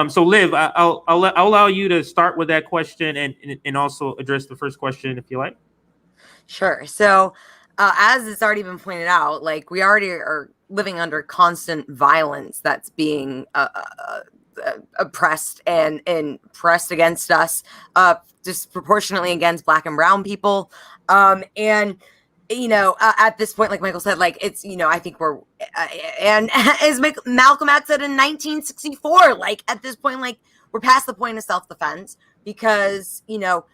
So Liv, I'll allow you to start with that question and also address the first question if you like. Sure. So as it's already been pointed out, like we already are living under constant violence that's being oppressed and pressed against us, disproportionately against Black and brown people. And you know, at this point, like Michael said, like it's, you know, I think we're, and as Malcolm X said in 1964, like at this point, like we're past the point of self-defense because, you know,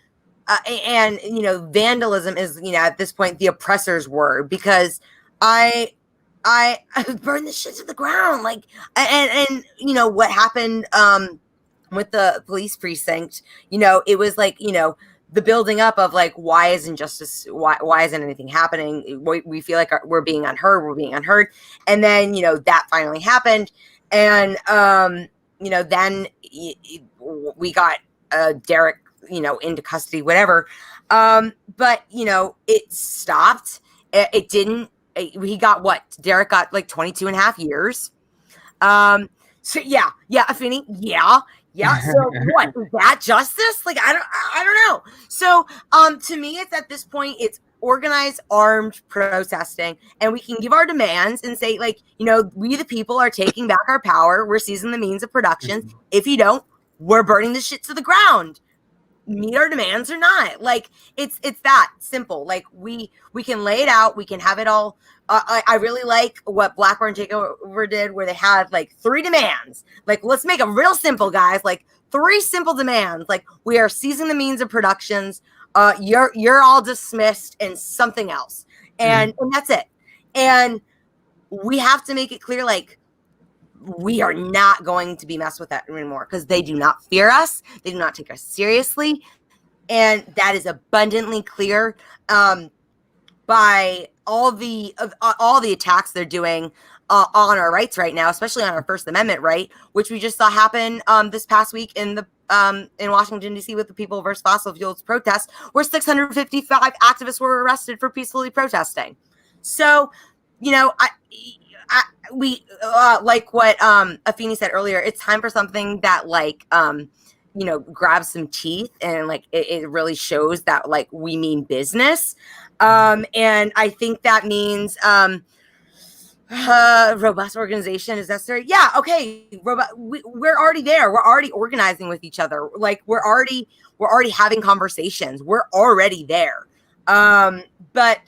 and, you know, vandalism is, you know, at this point, the oppressor's word, because I burned this shit to the ground. Like, and, you know, what happened, with the police precinct, you know, it was like, you know, the building up of like, why isn't anything happening? We feel like we're being unheard. And then, you know, that finally happened. And, you know, then we got Derek, you know, into custody, whatever. But, you know, it stopped. It didn't, he got what? Derek got like 22 and a half years. So yeah, Afeni, yeah. So what is that justice? Like, I don't know. So, to me, it's at this point, it's organized armed protesting, and we can give our demands and say, like, you know, we the people are taking back our power. We're seizing the means of production. If you don't, we're burning this shit to the ground. Meet our demands or not. Like, it's that simple. Like, we can lay it out. We can have it all. I really like what Blackburn Takeover did, where they had like 3 demands. Like, let's make them real simple, guys. Like 3 simple demands. Like, we are seizing the means of productions. You're all dismissed, and something else, and that's it. And we have to make it clear, like, we are not going to be messed with that anymore, because they do not fear us. They do not take us seriously, and that is abundantly clear by all the attacks they're doing on our rights right now, especially on our First Amendment right, which we just saw happen this past week in Washington, D.C. with the People versus Fossil Fuels protest, where 655 activists were arrested for peacefully protesting. So, you know, we like what Afeni said earlier, it's time for something that, like, you know, grabs some teeth, and like it really shows that, like, we mean business. And I think that means Robust organization is necessary. Yeah, okay. We're already there. We're already organizing with each other. Like we're already having conversations. We're already there. But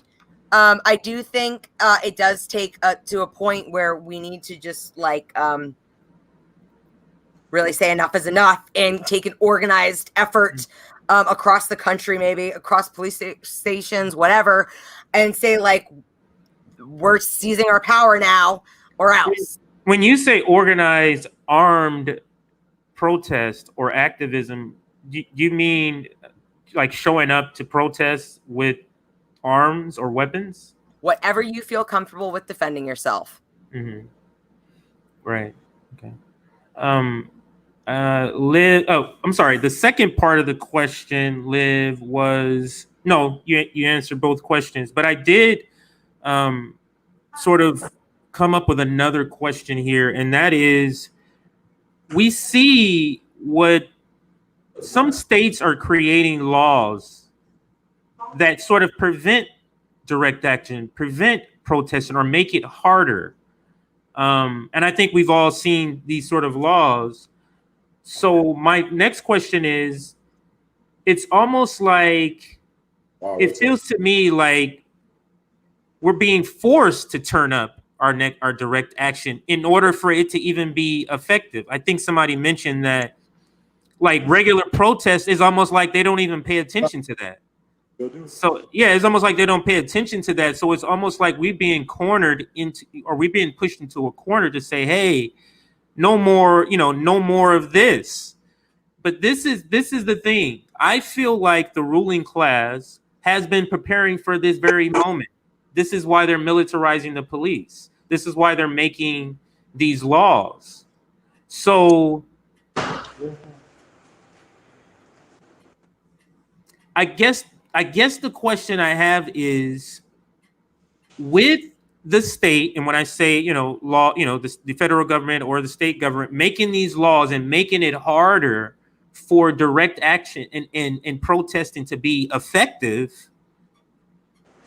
I do think it does take to a point where we need to just like really say enough is enough and take an organized effort across the country, maybe across police stations, whatever, and say like, we're seizing our power now or else. When you say organized armed protest or activism, do you mean like showing up to protest with arms or weapons? Whatever you feel comfortable with defending yourself. Mm-hmm. Right. Okay. Liv. Oh, I'm sorry. The second part of the question, Liv, was no. You answered both questions, but I did sort of come up with another question here, and that is, we see what some states are creating laws that sort of prevent direct action, prevent protesting, or make it harder. And I think we've all seen these sort of laws. So my next question is, it's almost like, it feels to me like we're being forced to turn up our direct action in order for it to even be effective. I think somebody mentioned that like regular protest is almost like they don't even pay attention to that. So yeah, it's almost like they don't pay attention to that. So it's almost like we're being cornered into, or we're being pushed into a corner to say, hey, no more, no more of this. But this is the thing. I feel like the ruling class has been preparing for this very moment. This is why they're militarizing the police. This is why they're making these laws. So I guess the question I have is, with the state, and when I say, law, the federal government or the state government making these laws and making it harder for direct action and protesting to be effective,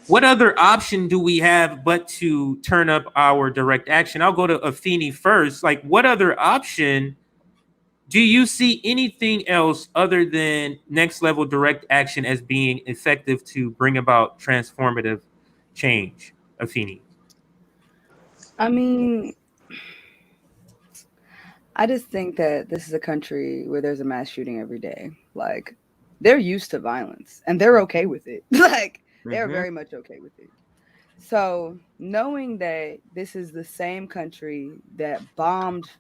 what other option do we have but to turn up our direct action? I'll go to Afeni first. Like, what other option? Do you see anything else other than next level direct action as being effective to bring about transformative change, Afeni? I mean, I just think that this is a country where there's a mass shooting every day. Like, they're used to violence and they're okay with it. Like, they're very much okay with it. So, knowing that this is the same country that bombed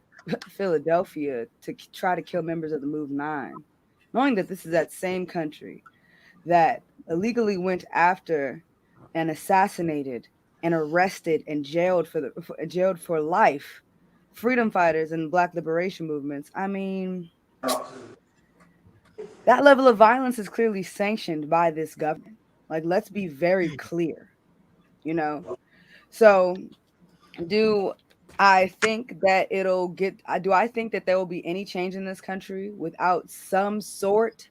Philadelphia to try to kill members of the Move 9, knowing that this is that same country that illegally went after and assassinated and arrested and jailed for life freedom fighters and Black liberation movements. I mean, that level of violence is clearly sanctioned by this government. Like, let's be very clear, So, do I think that do I think that there will be any change in this country without some sort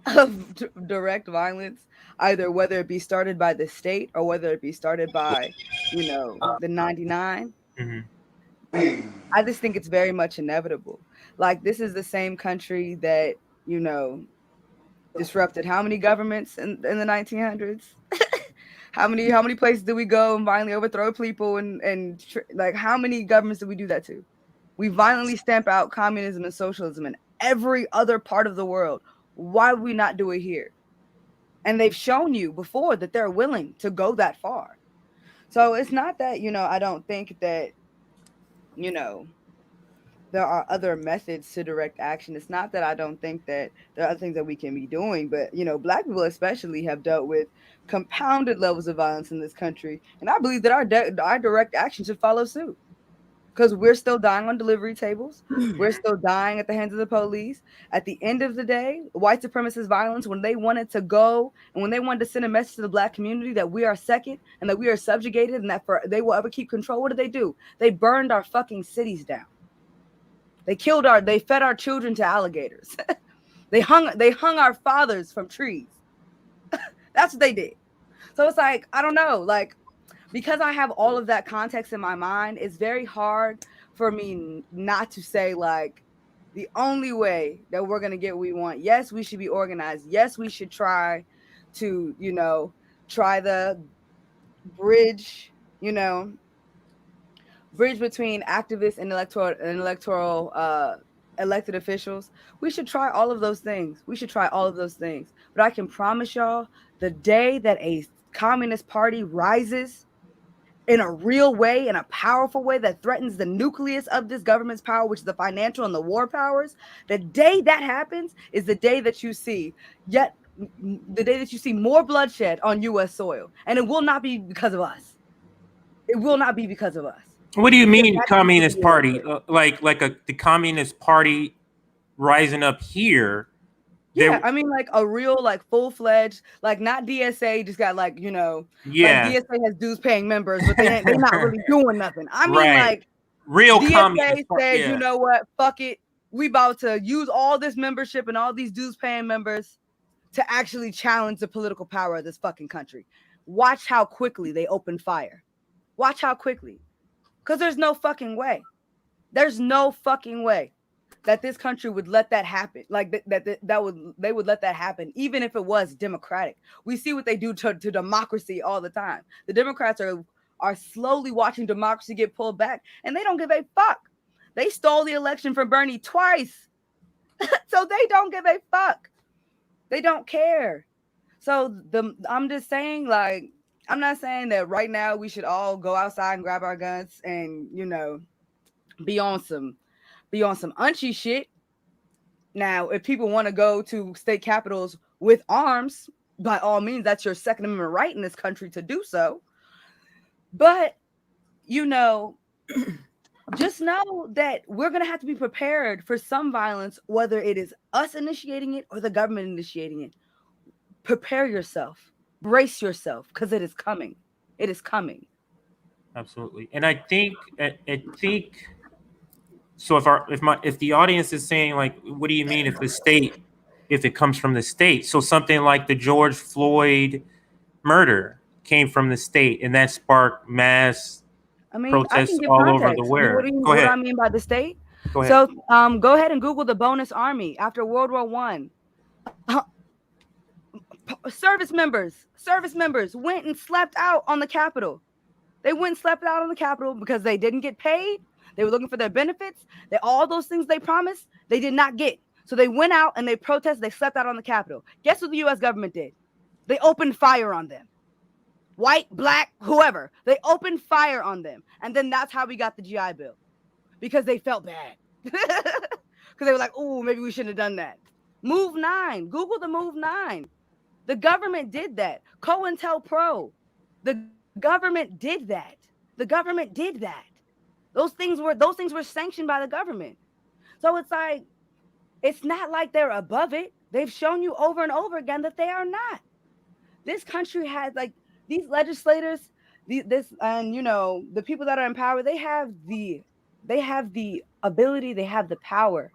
of direct violence, either whether it be started by the state or whether it be started by, the 99? I just think it's very much inevitable. Like, this is the same country that, disrupted how many governments in the 1900s? How many places did we go and violently overthrow people and like, how many governments did we do that to? We violently stamp out communism and socialism in every other part of the world. Why would we not do it here? And they've shown you before that they're willing to go that far. So it's not that, I don't think that, there are other methods to direct action. It's not that I don't think that there are other things that we can be doing, but, Black people especially have dealt with compounded levels of violence in this country. And I believe that our direct action should follow suit, because we're still dying on delivery tables. We're still dying at the hands of the police. At the end of the day, white supremacist violence, when they wanted to go and when they wanted to send a message to the Black community that we are second and that we are subjugated and that they will ever keep control, what did they do? They burned our fucking cities down. They fed our children to alligators. They hung our fathers from trees. That's what they did. So it's like, I don't know. Like, because I have all of that context in my mind, it's very hard for me not to say like the only way that we're going to get what we want. Yes, we should be organized. Yes, we should try to, try the bridge, bridge between activists and electoral elected officials. We should try all of those things. But I can promise y'all, the day that a communist party rises in a real way, in a powerful way that threatens the nucleus of this government's power, which is the financial and the war powers, the day that happens is the day that you see more bloodshed on U.S. soil. And it will not be because of us. It will not be because of us. What do you mean, Communist Party? The Communist Party rising up here? Yeah, I mean, like a real, like full-fledged, like not DSA just got like, yeah, like DSA has dues-paying members, but they're not really doing nothing. I mean, like real DSA Communist said, you know what, fuck it, we about to use all this membership and all these dues-paying members to actually challenge the political power of this fucking country. Watch how quickly they open fire. Watch how quickly, because there's no fucking way. There's no fucking way that this country would let that happen. Like they would let that happen, even if it was democratic. We see what they do to democracy all the time. The Democrats are slowly watching democracy get pulled back, and they don't give a fuck. They stole the election from Bernie twice, so they don't give a fuck. They don't care. So I'm just saying, like, I'm not saying that right now we should all go outside and grab our guns and be on some unchy shit. Now, if people want to go to state capitals with arms, by all means, that's your Second Amendment right in this country to do so. But, just know that we're going to have to be prepared for some violence, whether it is us initiating it or the government initiating it. Prepare yourself. Brace yourself, because it is coming. It is coming. Absolutely. And I think so if the audience is saying, like, what do you mean if it comes from the state? So something like the George Floyd murder came from the state, and that sparked mass protests all over the world. What do I mean by the state? Go ahead. So go ahead and Google the Bonus Army after World War I. Service members went and slept out on the Capitol. They went and slept out on the Capitol because they didn't get paid. They were looking for their benefits. All those things they promised, they did not get. So they went out and they protested. They slept out on the Capitol. Guess what the U.S. government did? They opened fire on them. White, black, whoever. They opened fire on them. And then that's how we got the GI Bill. Because they felt bad. Because they were like, oh, maybe we shouldn't have done that. Move 9. Google the Move 9. The government did that. COINTELPRO. The government did that. Those things were sanctioned by the government. So it's like, it's not like they're above it. They've shown you over and over again that they are not. This country has, like, these legislators, the people that are in power, they have the ability, they have the power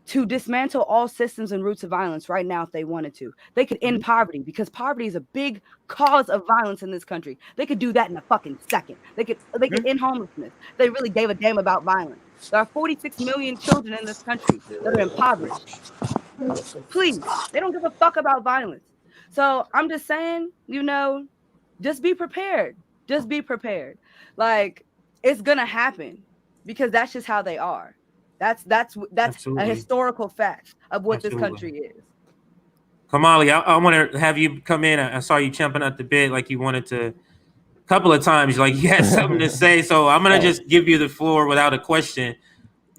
to dismantle all systems and roots of violence right now if they wanted to. They could end poverty, because poverty is a big cause of violence in this country. They could do that in a fucking second. They could end homelessness. They really gave a damn about violence. There are 46 million children in this country that are impoverished. Please, they don't give a fuck about violence. So I'm just saying, just be prepared. Just be prepared. Like, it's gonna happen, because that's just how they are. That's Absolutely. A historical fact of what Absolutely. This country is. Kamali, I want to have you come in. I saw you jumping at the bit like you wanted to. A couple of times, like you had something to say. So I'm gonna just give you the floor without a question.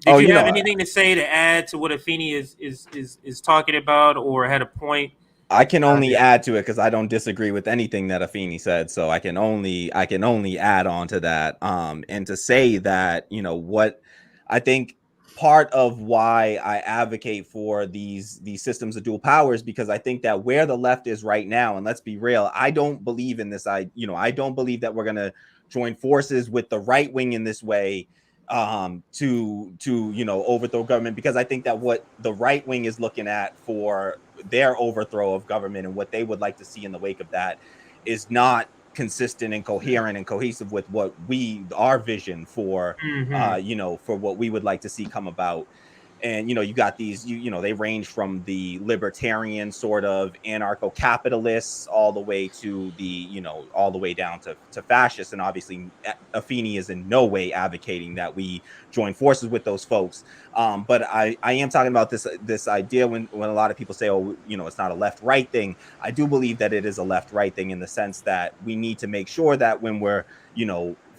Did you have anything to say to add to what Afeni is talking about, or had a point? I can only add to it because I don't disagree with anything that Afeni said. So I can only add on to that. And to say that, what I think part of why I advocate for these systems of dual powers, because I think that where the left is right now, and let's be real, I don't believe in this. I don't believe that we're going to join forces with the right wing in this way to overthrow government, because I think that what the right wing is looking at for their overthrow of government and what they would like to see in the wake of that is not consistent and coherent and cohesive with what our vision for for what we would like to see come about. And you got these they range from the libertarian sort of anarcho-capitalists all the way to the all the way down to fascists. And obviously Afeni is in no way advocating that we join forces with those folks, but I am talking about this idea when a lot of people say, oh, it's not a left-right thing. I do believe that it is a left-right thing, in the sense that we need to make sure that when we're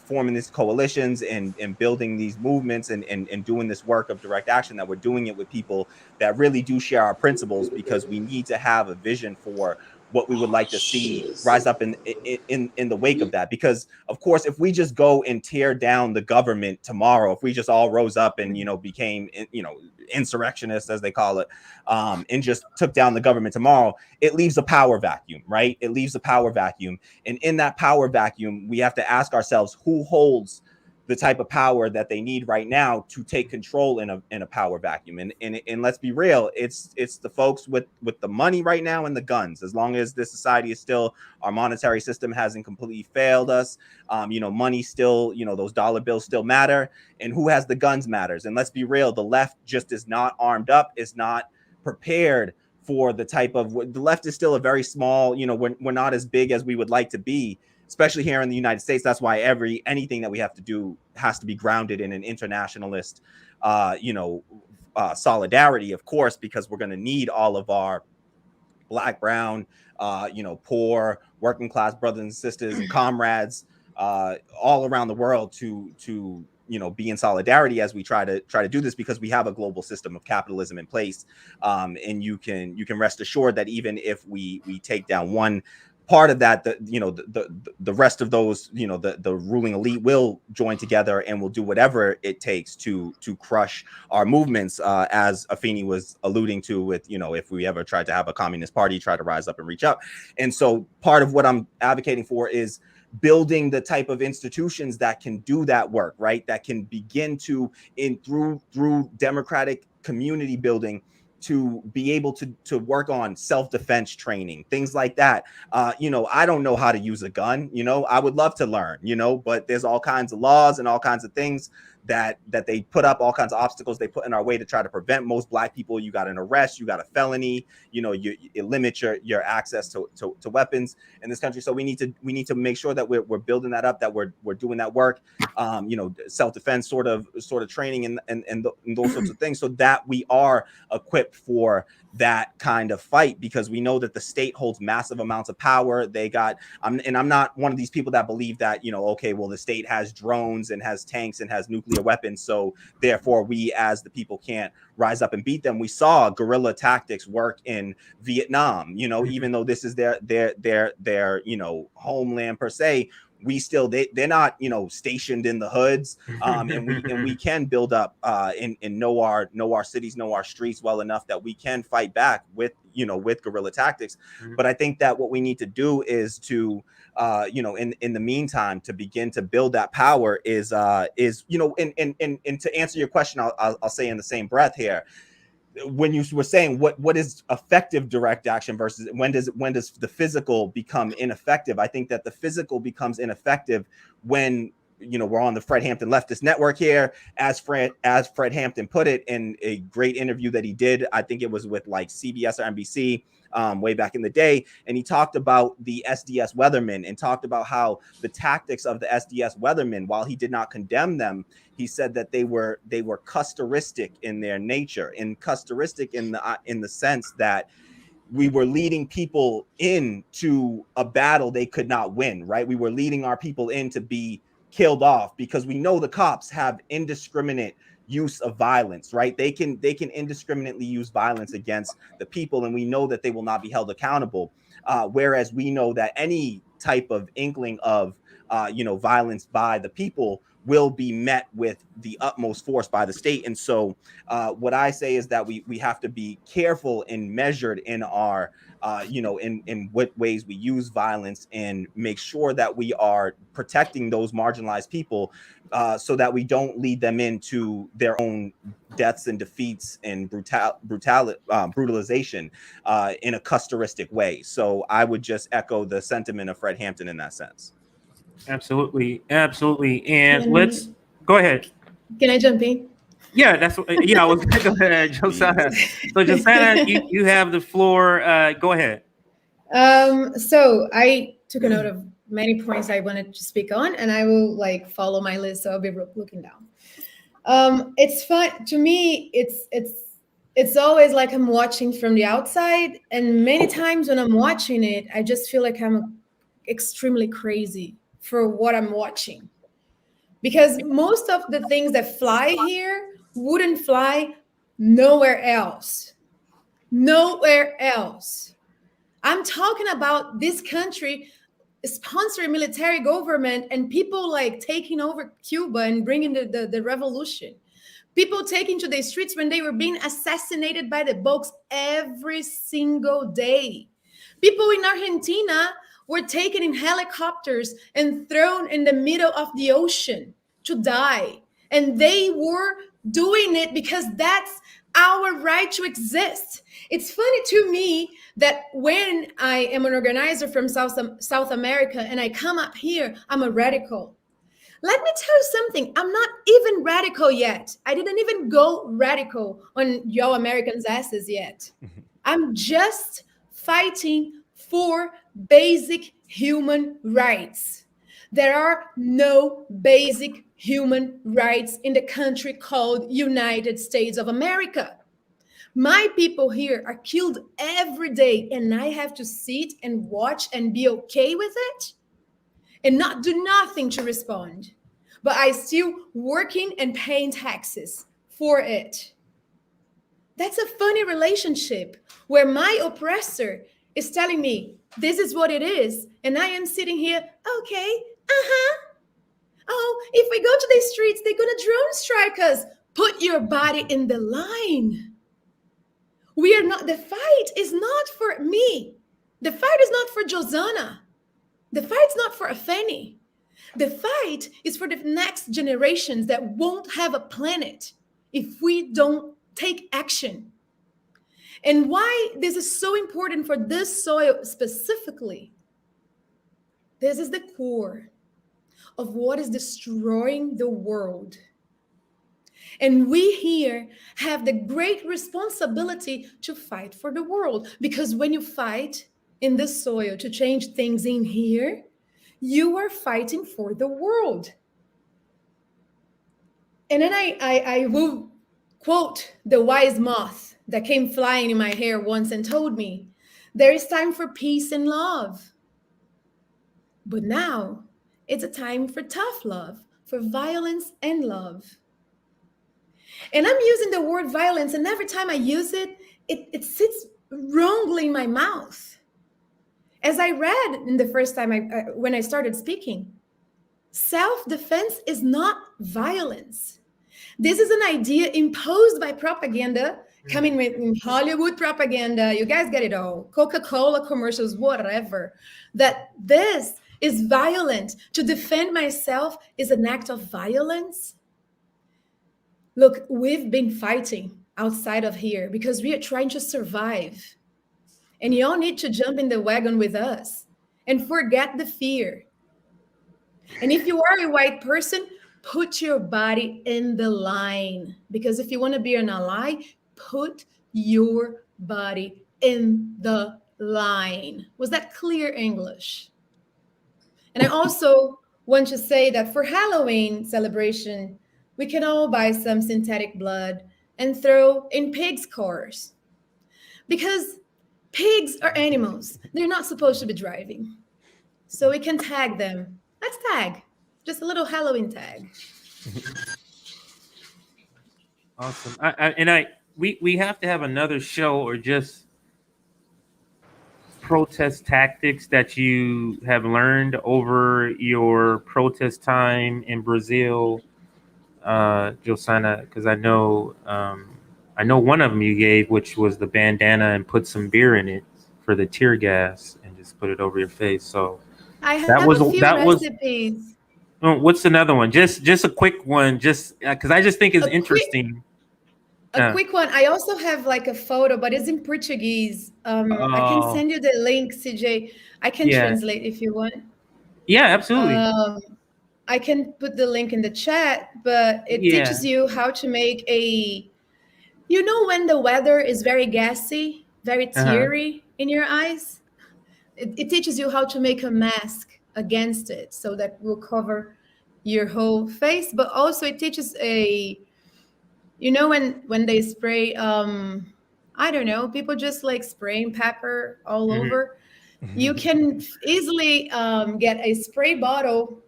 forming these coalitions and building these movements and doing this work of direct action, that we're doing it with people that really do share our principles, because we need to have a vision for what we would like to see rise up in the wake of that. Because of course, if we just go and tear down the government tomorrow, if we just all rose up and became insurrectionists, as they call it, and just took down the government tomorrow, it leaves a power vacuum, right? It leaves a power vacuum. And in that power vacuum, we have to ask ourselves, who holds the type of power that they need right now to take control in a power vacuum? And let's be real, it's the folks with the money right now and the guns. As long as this society is still, our monetary system hasn't completely failed us, money still, those dollar bills still matter, and who has the guns matters. And let's be real, the left just is not armed up, is not prepared for the type of, the left is still a very small, we're not as big as we would like to be, especially here in the United States. That's why anything that we have to do has to be grounded in an internationalist, solidarity, of course, because we're going to need all of our Black, brown, poor, working class brothers and sisters and comrades all around the world to be in solidarity as we try to do this, because we have a global system of capitalism in place. And you can rest assured that even if we take down one part of that, the rest of those, the ruling elite will join together and will do whatever it takes to crush our movements, as Afeni was alluding to with, if we ever tried to have a communist party try to rise up and reach up. And so part of what I'm advocating for is building the type of institutions that can do that work, right? That can begin to, through democratic community building, to be able to work on self-defense training, things like that. I don't know how to use a gun, I would love to learn, but there's all kinds of laws and all kinds of things that they put up, all kinds of obstacles they put in our way to try to prevent most Black people. You got an arrest, you got a felony, you limit your access to weapons in this country. So we need to make sure that we're building that up, that we're doing that work, self-defense sort of training and those sorts of things, so that we are equipped for that kind of fight, because we know that the state holds massive amounts of power. I'm not one of these people that believe that, okay, well, the state has drones and has tanks and has nuclear weapons, so therefore we as the people can't rise up and beat them. We saw guerrilla tactics work in Vietnam, even though this is their homeland per se. We still, they're not, stationed in the hoods, and we can build up and know our cities, know our streets well enough that we can fight back with guerrilla tactics. But I think that what we need to do is to in the meantime, to begin to build that power is and to answer your question, I'll say in the same breath here, when you were saying what is effective direct action versus when does the physical become ineffective, I think that the physical becomes ineffective when we're on the Fred Hampton Leftist Network here, as Fred Hampton put it in a great interview that he did. I think it was with like CBS or NBC way back in the day, and he talked about the SDS Weathermen and talked about how the tactics of the SDS Weathermen, while he did not condemn them, he said that they were custoristic in their nature, and custoristic in the sense that we were leading people into a battle they could not win, right? We were leading our people in to be killed off, because we know the cops have indiscriminate use of violence, right? They can indiscriminately use violence against the people, and we know that they will not be held accountable. Whereas we know that any type of inkling of violence by the people will be met with the utmost force by the state. And so what I say is that we have to be careful and measured in our in what ways we use violence, and make sure that we are protecting those marginalized people, so that we don't lead them into their own deaths and defeats and brutalization in a custoristic way. So I would just echo the sentiment of Fred Hampton in that sense. Absolutely, absolutely. And Can- let's go ahead. Can I jump in? Yeah, that's what. Yeah, I was going to go ahead, Josiah. So, Josiah, you have the floor. Go ahead. So I took a note of many points I wanted to speak on, and I will like follow my list. So I'll be looking down. It's fun to me. It's always like I'm watching from the outside, and many times when I'm watching it, I just feel like I'm extremely crazy for what I'm watching, because most of the things that fly here wouldn't fly nowhere else. Nowhere else. I'm talking about this country sponsoring military government and people like taking over Cuba and bringing the revolution. People taking to the streets when they were being assassinated by the boats every single day. People in Argentina were taken in helicopters and thrown in the middle of the ocean to die. And they were doing it because that's our right to exist. It's funny to me that when I am an organizer from South America and I come up here, I'm a radical. Let me tell you something. I'm not even radical yet. I didn't even go radical on y'all Americans' asses yet. I'm just fighting for basic human rights. There are no basic human rights in the country called United States of America. My people here are killed every day, and I have to sit and watch and be okay with it and not do nothing to respond. But I still working and paying taxes for it. That's a funny relationship where my oppressor is telling me this is what it is, and I am sitting here, okay, oh, if we go to the streets, they're gonna drone strike us. Put your body in the line. We are not, the fight is not for me. The fight is not for Josanna. The fight's not for Afeni. The fight is for the next generations that won't have a planet if we don't take action. And why this is so important for this soil specifically, this is the core of what is destroying the world. And we here have the great responsibility to fight for the world, because when you fight in the soil to change things in here, you are fighting for the world. And then I will quote the wise moth that came flying in my hair once and told me, there is time for peace and love. But now it's a time for tough love, for violence and love. And I'm using the word violence, and every time I use it, it sits wrongly in my mouth. As I read in the first time when I started speaking, self-defense is not violence. This is an idea imposed by propaganda, coming with Hollywood propaganda. You guys get it all. Coca-Cola commercials, whatever. That this is violent. To defend myself is an act of violence. Look, we've been fighting outside of here because we are trying to survive. And you all need to jump in the wagon with us and forget the fear. And if you are a white person, put your body in the line. Because if you want to be an ally, put your body in the line. Was that clear English? And I also want to say that for Halloween celebration, we can all buy some synthetic blood and throw in pigs' cars. Because pigs are animals. They're not supposed to be driving. So we can tag them. Let's tag. Just a little Halloween tag. Awesome. We have to have another show or just protest tactics that you have learned over your protest time in Brazil, Josana, because I know one of them you gave, which was the bandana and put some beer in it for the tear gas and just put it over your face. So I have a few recipes. What's another one? Just a quick one, just because I just think it's interesting. A quick one. I also have like a photo, but it's in Portuguese. I can send you the link, CJ. I can translate if you want. Yeah, absolutely. I can put the link in the chat, but it teaches you how to make a, you know, when the weather is very gassy, very teary in your eyes, it teaches you how to make a mask against it so that will cover your whole face. But also it teaches a, you know, when they spray, I don't know, people just like spraying pepper all over. You can easily get a spray bottle.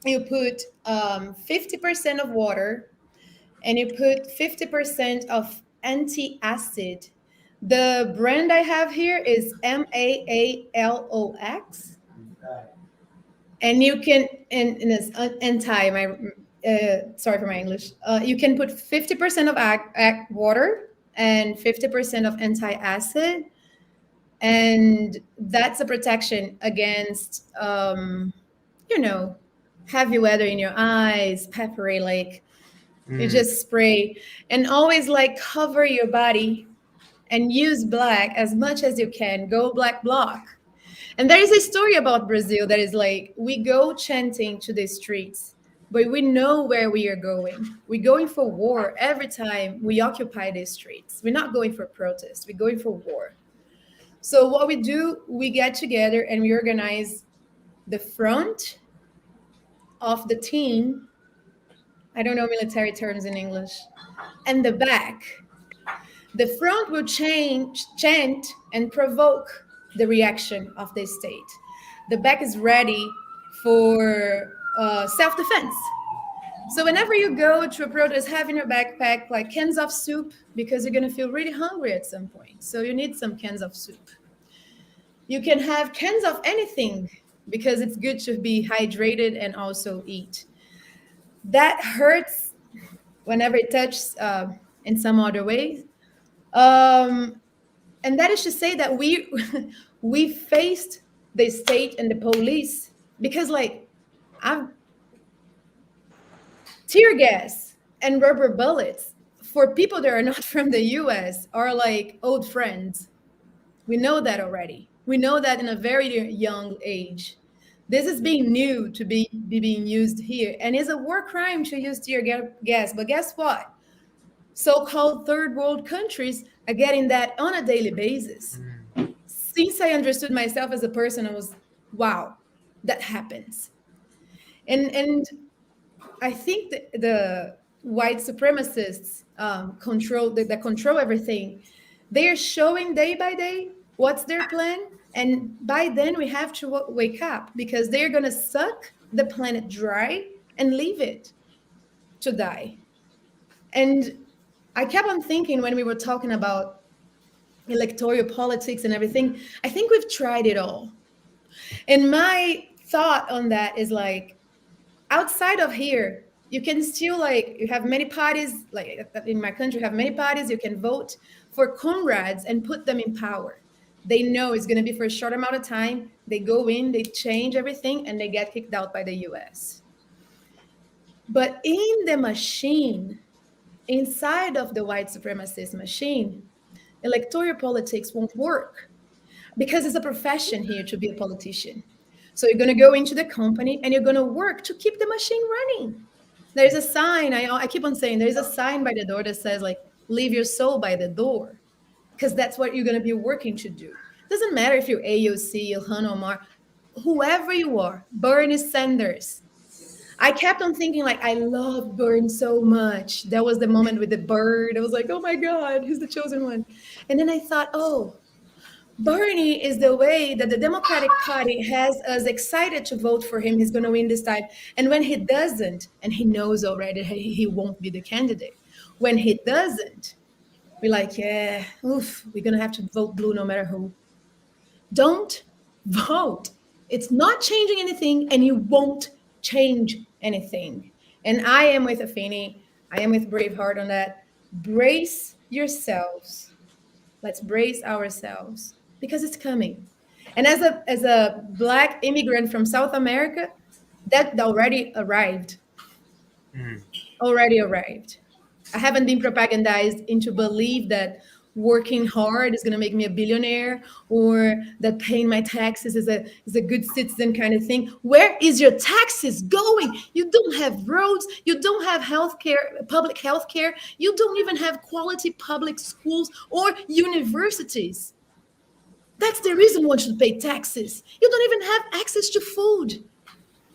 You put 50% of water and you put 50% of anti-acid. The brand I have here is MAALOX. And you can, and it's anti, my, sorry for my English. You can put 50% of water and 50% of anti-acid. And that's a protection against, you know, heavy weather in your eyes, peppery, like you just spray. And always like cover your body and use black as much as you can. Go black bloc. And there is a story about Brazil that is like, we go chanting to the streets, but we know where we are going. We're going for war every time we occupy the streets. We're not going for protest, we're going for war. So what we do, we get together and we organize the front of the team. I don't know military terms in English. And the back. The front will chant and provoke the reaction of the state. The back is ready for self-defense. So whenever you go to a protest, have in your backpack like cans of soup, because you're going to feel really hungry at some point. So you need some cans of soup. You can have cans of anything because it's good to be hydrated and also eat. That hurts whenever it touches in some other way. And that is to say that we faced the state and the police because like tear gas and rubber bullets for people that are not from the US are like old friends. We know that already. We know that in a very young age. This is being new to be being used here. And it's a war crime to use tear gas. But guess what? So-called third world countries are getting that on a daily basis. Since I understood myself as a person, I was, wow, that happens. And I think the white supremacists that control everything, they are showing day by day what's their plan. And by then we have to wake up because they're going to suck the planet dry and leave it to die. And I kept on thinking when we were talking about electoral politics and everything, I think we've tried it all. And my thought on that is like, outside of here, you can still like, you have many parties, like in my country, you have many parties, you can vote for comrades and put them in power. They know it's going to be for a short amount of time. They go in, they change everything, and they get kicked out by the US. But in the machine, inside of the white supremacist machine, electoral politics won't work because it's a profession here to be a politician. So you're going to go into the company and you're going to work to keep the machine running. There's a sign, I keep on saying, there's a sign by the door that says like, leave your soul by the door, because that's what you're going to be working to do. It doesn't matter if you're AOC, Ilhan Omar, whoever you are, Bernie Sanders. I kept on thinking like, I love Bernie so much. That was the moment with the bird. I was like, oh my God, he's the chosen one. And then I thought, oh, Bernie is the way that the Democratic Party has us excited to vote for him. He's going to win this time. And when he doesn't, and he knows already he won't be the candidate. When he doesn't, we're like, yeah, oof, we're going to have to vote blue no matter who. Don't vote. It's not changing anything, and you won't change anything. And I am with Afeni. I am with Braveheart on that. Brace yourselves. Let's brace ourselves because it's coming. And as a Black immigrant from South America, that already arrived. Already arrived. I haven't been propagandized into believe that working hard is going to make me a billionaire, or that paying my taxes is a good citizen kind of thing. Where is your taxes going? You don't have roads, you don't have healthcare, public healthcare, you don't even have quality public schools or universities. That's the reason one should pay taxes. You don't even have access to food.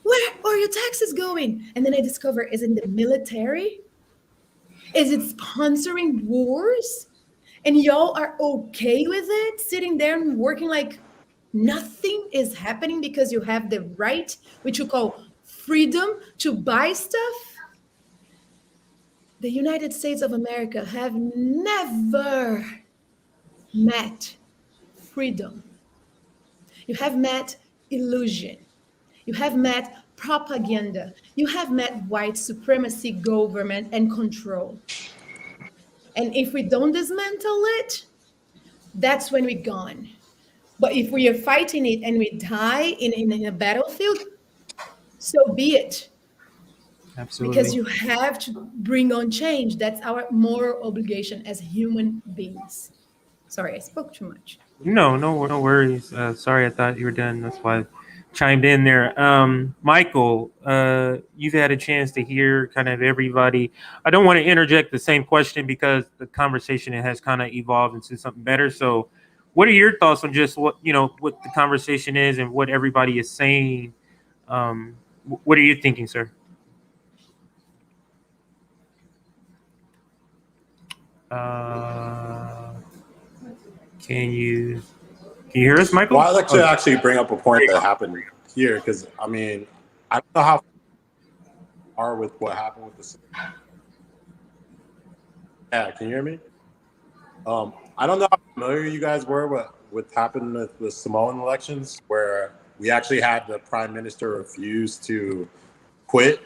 Where are your taxes going? And then I discover, is it the military? Is it sponsoring wars? And y'all are okay with it, sitting there and working like nothing is happening because you have the right, which you call freedom, to buy stuff? The United States of America have never met freedom. You have met illusion. You have met propaganda. You have met white supremacy, government, and control. And if we don't dismantle it, that's when we're gone. But if we are fighting it and we die in a battlefield, so be it. Absolutely. Because you have to bring on change. That's our moral obligation as human beings. Sorry, I spoke too much. No worries. Sorry, I thought you were done. That's why I chimed in there. Michael, you've had a chance to hear kind of everybody. I don't want to interject the same question because the conversation has kind of evolved into something better. So what are your thoughts on just what the conversation is and what everybody is saying? What are you thinking, sir? Can you hear us, Michael? Well, I'd like to actually bring up a point that happened here, because I mean, I don't know how far with what happened with the. Yeah, can you hear me? I don't know how familiar you guys were with what happened with the Samoan elections, where we actually had the prime minister refuse to quit,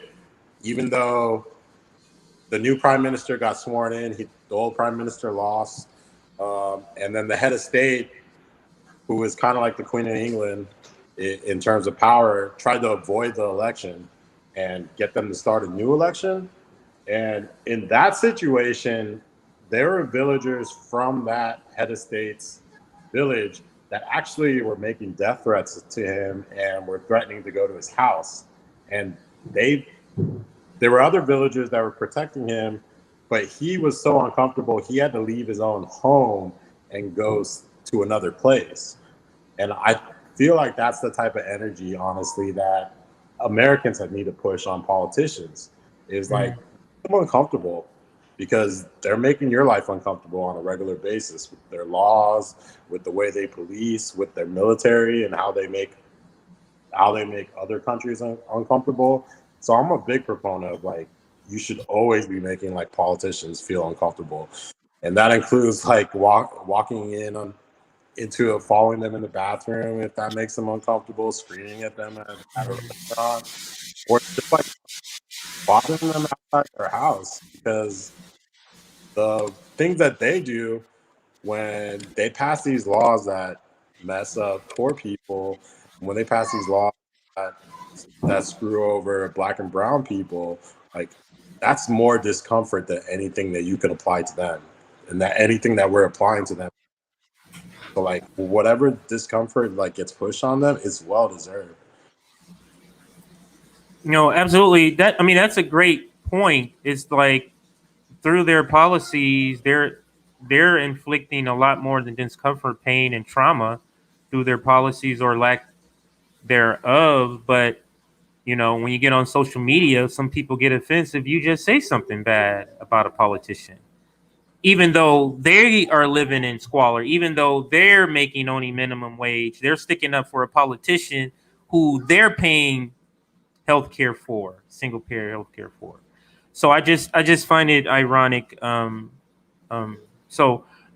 even though the new prime minister got sworn in. The old prime minister lost, and then the head of state, who was kind of like the Queen of England in terms of power, tried to avoid the election and get them to start a new election. And in that situation, there were villagers from that head of state's village that actually were making death threats to him and were threatening to go to his house. And there were other villagers that were protecting him, but he was so uncomfortable, he had to leave his own home and go to another place. And I feel like that's the type of energy, honestly, that Americans need to push on politicians, is like, I'm uncomfortable because they're making your life uncomfortable on a regular basis with their laws, with the way they police, with their military, and how they make other countries uncomfortable. So I'm a big proponent of, like, you should always be making like politicians feel uncomfortable, and that includes like walking into following them in the bathroom if that makes them uncomfortable, screaming at them at a restaurant, or just like bothering them outside their house, because the things that they do when they pass these laws that mess up poor people, when they pass these laws that screw over Black and brown people, like, that's more discomfort than anything that you can apply to them, and that anything that we're applying to them. So like whatever discomfort like gets pushed on them is well deserved. Absolutely. That's a great point. It's like through their policies, they're inflicting a lot more than discomfort, pain, and trauma through their policies or lack thereof. But when you get on social media, some people get offensive. You just say something bad about a politician, even though they are living in squalor, even though they're making only minimum wage. They're sticking up for a politician who they're paying healthcare for, single payer healthcare for. So I just find it ironic. But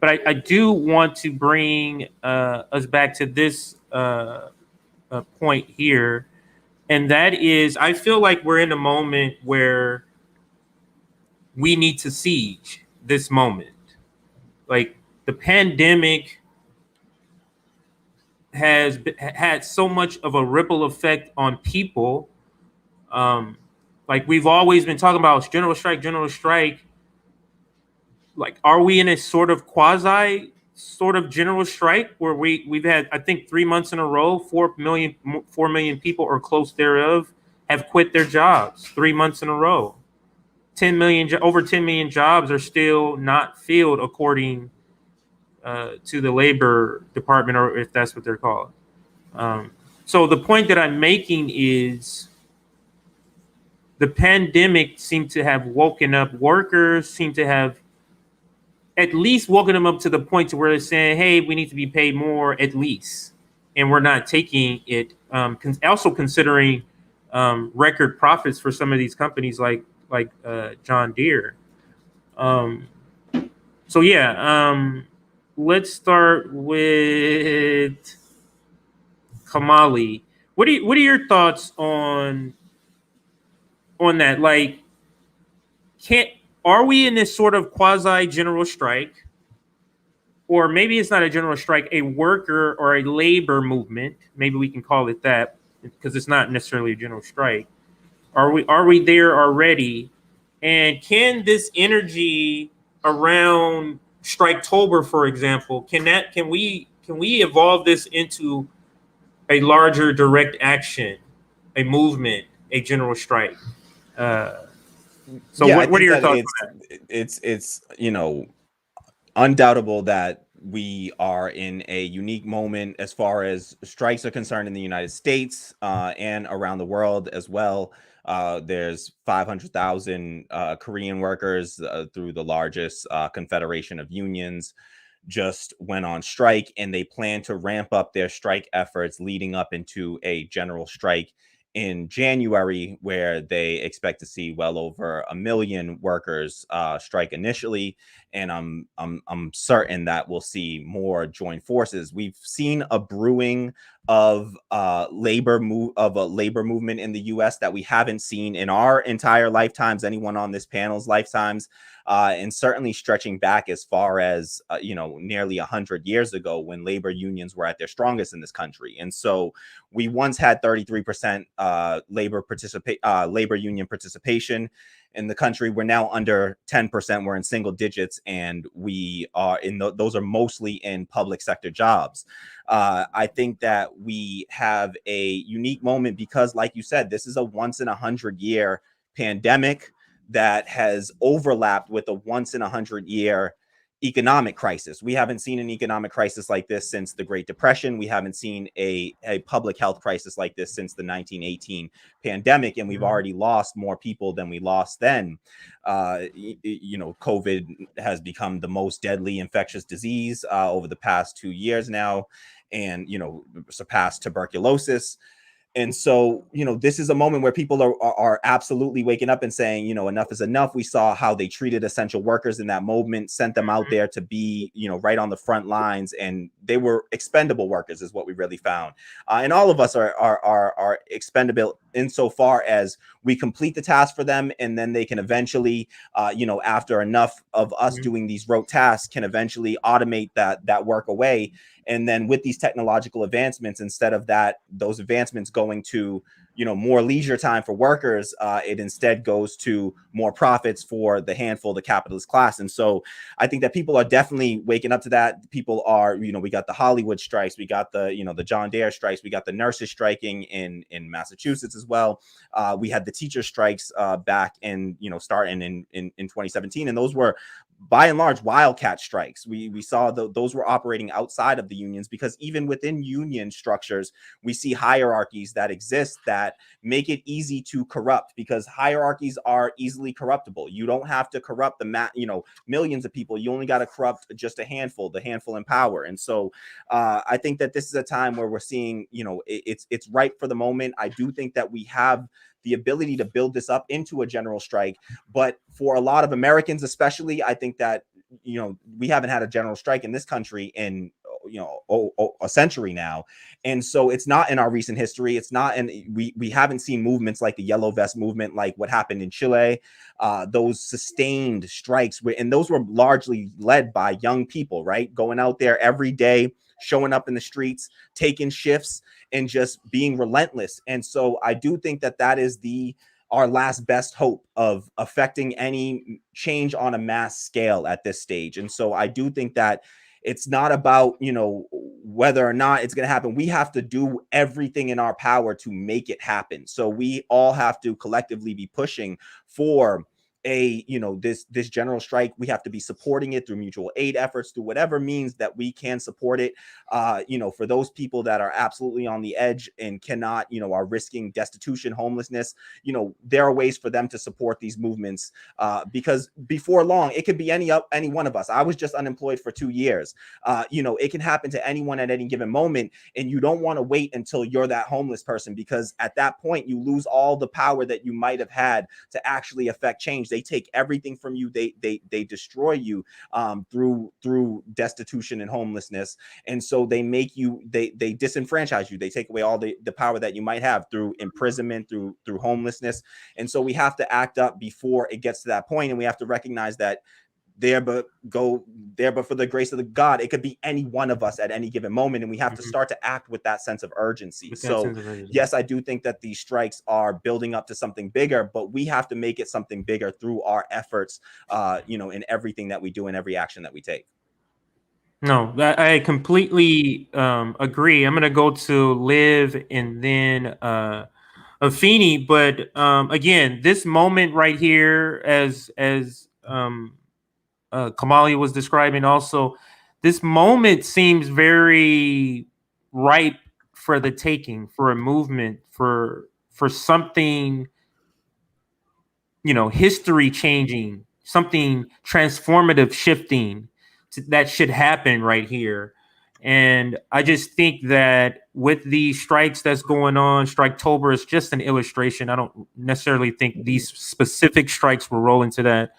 I do want to bring us back to this point here. And that is, I feel like we're in a moment where we need to siege this moment. Like, the pandemic has had so much of a ripple effect on people. Like we've always been talking about general strike. like, are we in a sort of quasi sort of general strike where we've had, I think, 3 months in a row, 4 million people or close thereof have quit their jobs 3 months in a row. 10 million, over 10 million jobs are still not filled according to the Labor Department, or if that's what they're called. So the point that I'm making is the pandemic seemed to have woken up workers, seem to have at least woken them up to the point to where they're saying, hey, we need to be paid more at least. And we're not taking it. Also considering record profits for some of these companies like John Deere. So yeah, let's start with Kamali. What are your thoughts on that? Like, are we in this sort of quasi general strike? Or maybe it's not a general strike, a worker or a labor movement. Maybe we can call it that, because it's not necessarily a general strike. Are we there already? And can this energy around Striketober, for example, can we evolve this into a larger direct action, a movement, a general strike? So yeah, what are your thoughts on that? It's undoubtable that we are in a unique moment as far as strikes are concerned in the United States and around the world as well. There's 500,000 Korean workers through the largest confederation of unions just went on strike, and they plan to ramp up their strike efforts leading up into a general strike in January, where they expect to see well over 1 million workers strike initially, and I'm certain that we'll see more join forces. We've seen a brewing of a labor movement in the U.S. that we haven't seen in our entire lifetimes, anyone on this panel's lifetimes, and certainly stretching back as far as nearly 100 years ago, when labor unions were at their strongest in this country. And so we once had 33% labor union participation in the country. We're now under 10%. We're in single digits, and we are those are mostly in public sector jobs. I think that we have a unique moment because, like you said, this is a once in 100-year pandemic that has overlapped with a once in 100-year economic crisis. We haven't seen an economic crisis like this since the Great Depression. We haven't seen a public health crisis like this since the 1918 pandemic, and we've already lost more people than we lost then. COVID has become the most deadly infectious disease over the past 2 years now, and surpassed tuberculosis. And so, this is a moment where people are absolutely waking up and saying, enough is enough. We saw how they treated essential workers in that moment, sent them out there to be, right on the front lines, and they were expendable workers is what we really found. And all of us are expendable insofar as we complete the task for them, and then they can eventually, after enough of us doing these rote tasks, can eventually automate that work away. And then with these technological advancements, instead of those advancements going to, more leisure time for workers, it instead goes to more profits for the handful, the capitalist class. And so I think that people are definitely waking up to that. People are, we got the Hollywood strikes, we got the, the John Deere strikes, we got the nurses striking in Massachusetts as well. We had the teacher strikes back in, starting in 2017. And those were, by and large, wildcat strikes. We saw those were operating outside of the unions, because even within union structures, we see hierarchies that exist that make it easy to corrupt, because hierarchies are easily corruptible. You don't have to corrupt the millions of people. You only got to corrupt just the handful in power. And so I think that this is a time where we're seeing, it's ripe for the moment. I do think that we have the ability to build this up into a general strike. But for a lot of Americans, especially, I think that, we haven't had a general strike in this country in, a century now. And so it's not in our recent history. It's not, and we haven't seen movements like the Yellow Vest movement, like what happened in Chile, those sustained strikes, and those were largely led by young people, right? Going out there every day, showing up in the streets, taking shifts, and just being relentless. And so I do think that is the our last best hope of affecting any change on a mass scale at this stage. And so I do think that it's not about, whether or not it's going to happen. We have to do everything in our power to make it happen. So we all have to collectively be pushing for this general strike. We have to be supporting it through mutual aid efforts, through whatever means that we can support it. For those people that are absolutely on the edge and cannot, are risking destitution, homelessness, there are ways for them to support these movements, because before long, it could be any one of us. I was just unemployed for 2 years. It can happen to anyone at any given moment, and you don't want to wait until you're that homeless person, because at that point you lose all the power that you might have had to actually affect change. They take everything from you. They destroy you through destitution and homelessness, and so they make you, they disenfranchise you. They take away all the power that you might have through imprisonment, through homelessness. And so we have to act up before it gets to that point, and we have to recognize that but for the grace of the God, it could be any one of us at any given moment, and we have to start to act with that sense of urgency. Yes, I do think that these strikes are building up to something bigger, but we have to make it something bigger through our efforts, in everything that we do, in every action that we take. No, I completely agree. I'm going to go to Liv and then Afeni, but again, this moment right here, as Kamali was describing, also, this moment seems very ripe for the taking, for a movement, for something, history changing, something transformative, shifting that should happen right here. And I just think that with the strikes that's going on, Striketober is just an illustration. I don't necessarily think these specific strikes will roll into that,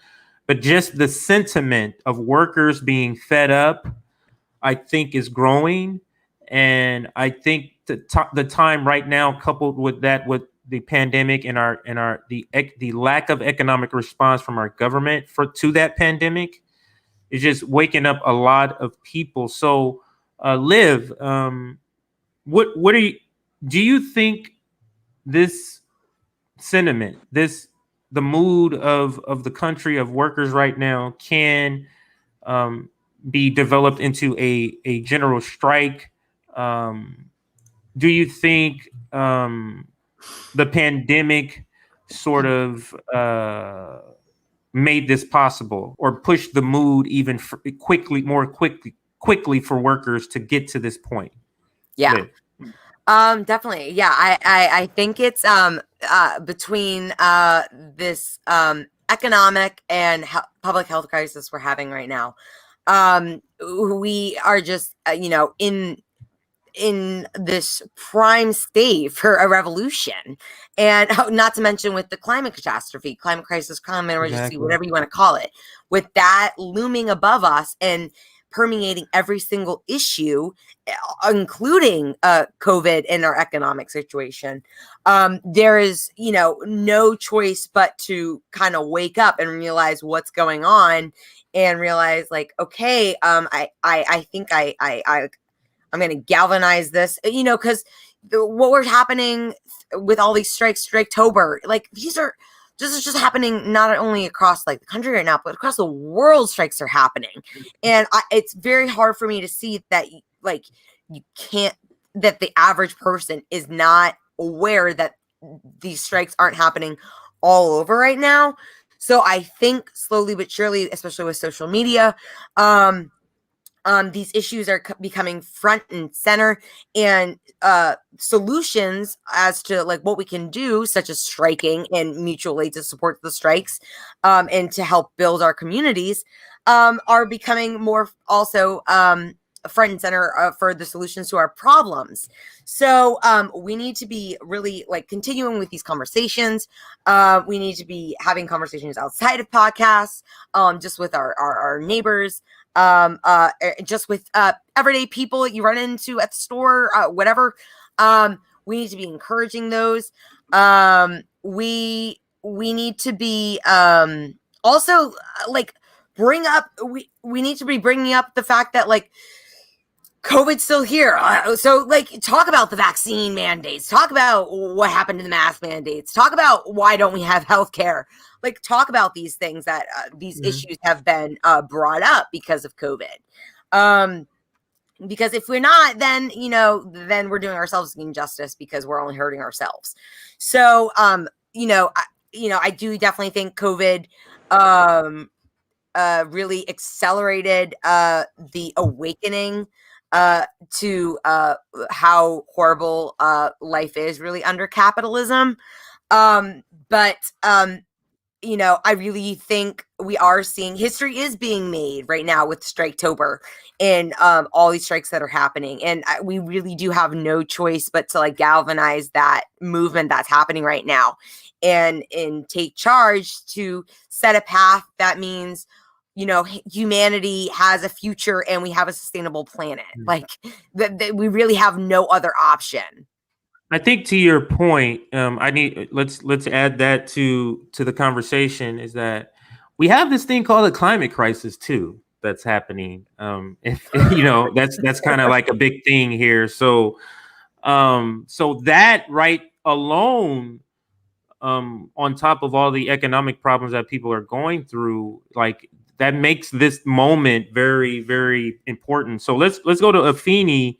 but just the sentiment of workers being fed up, I think, is growing. And I think the time right now, coupled with that, with the pandemic and the lack of economic response from our government to that pandemic, is just waking up a lot of people. So, Liv, what do you think this sentiment, the mood of the country, of workers right now, can be developed into a general strike? Do you think the pandemic sort of made this possible, or pushed the mood even more quickly for workers to get to this point? Yeah. Definitely. Yeah. I think it's between this economic and public health crisis we're having right now. We are just in this prime state for a revolution, and not to mention with the climate catastrophe, climate crisis, climate emergency, whatever you want to call it, with that looming above us and permeating every single issue, including COVID and our economic situation. There is, no choice but to kind of wake up and realize what's going on, and realize, like, okay, I think I'm going to galvanize this, because what we're happening with all these strikes, Striketober, like, this is just happening not only across, like, the country right now, but across the world. Strikes are happening. And it's very hard for me to see that, like, that the average person is not aware that these strikes aren't happening all over right now. So I think slowly but surely, especially with social media, these issues are becoming front and center, and solutions as to, like, what we can do, such as striking and mutual aid to support the strikes, and to help build our communities, are becoming more also front and center for the solutions to our problems. So we need to be really, like, continuing with these conversations. We need to be having conversations outside of podcasts, just with our neighbors, just with everyday people that you run into at the store, whatever. We need to be encouraging those. We need to be also, like, we need to be bringing up the fact that, like, COVID's still here. So, like, talk about the vaccine mandates. Talk about what happened to the mask mandates. Talk about why don't we have healthcare. Like, talk about these things that these issues have been brought up because of COVID. Because if we're not, then, you know, then we're doing ourselves an injustice because we're only hurting ourselves. So, you know, I do definitely think COVID really accelerated the awakening to how horrible life is really under capitalism. But you know, I really think we are seeing history is being made right now with Striketober and all these strikes that are happening. And we really do have no choice but to like galvanize that movement that's happening right now and take charge to set a path that means, you know, humanity has a future and we have a sustainable planet. Like we really have no other option. I think to your point, let's add that to the conversation is that we have this thing called a climate crisis too that's happening. If you know, that's kind of like a big thing here. So that right alone, on top of all the economic problems that people are going through, like that makes this moment very, very important. So let's go to Afeni.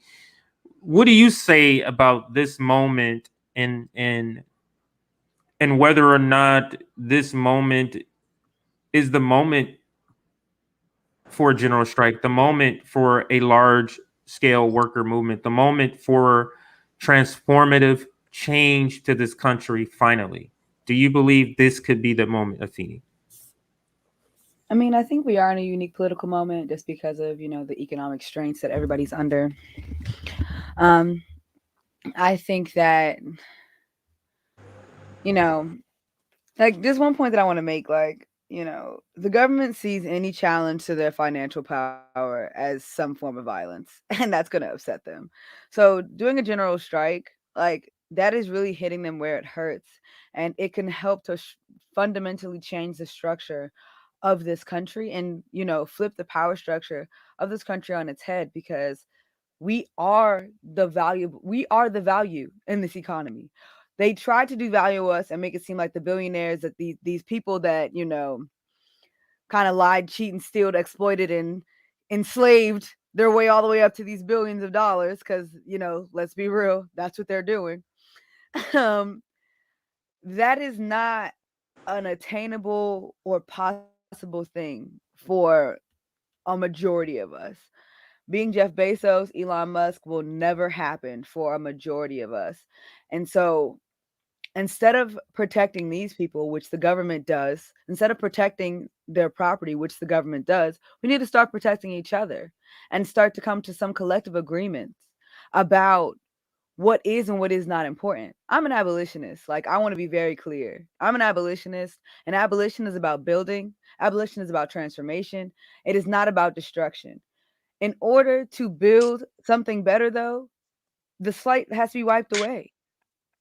What do you say about this moment and whether or not this moment is the moment for a general strike, the moment for a large scale worker movement, the moment for transformative change to this country finally? Do you believe this could be the moment, Afeni? I mean, I think we are in a unique political moment just because of, you know, the economic strains that everybody's under. I think that, you know, like there's one point that I want to make, like, you know, the government sees any challenge to their financial power as some form of violence, and that's going to upset them. So doing a general strike, like that is really hitting them where it hurts, and it can help to fundamentally change the structure of this country and, you know, flip the power structure of this country on its head because we are the value in this economy. They tried to devalue us and make it seem like the billionaires, that these people that, you know, kind of lied, cheated, stealed, exploited, and enslaved their way all the way up to these billions of dollars. Because, you know, let's be real, that's what they're doing. That is not an attainable or possible thing for a majority of us. Being Jeff Bezos, Elon Musk will never happen for a majority of us. And so instead of protecting these people, which the government does, instead of protecting their property, which the government does, we need to start protecting each other and start to come to some collective agreements about what is and what is not important. I'm an abolitionist. Like, I want to be very clear. I'm an abolitionist, and abolition is about building. Abolition is about transformation. It is not about destruction. In order to build something better, though, the slate has to be wiped away.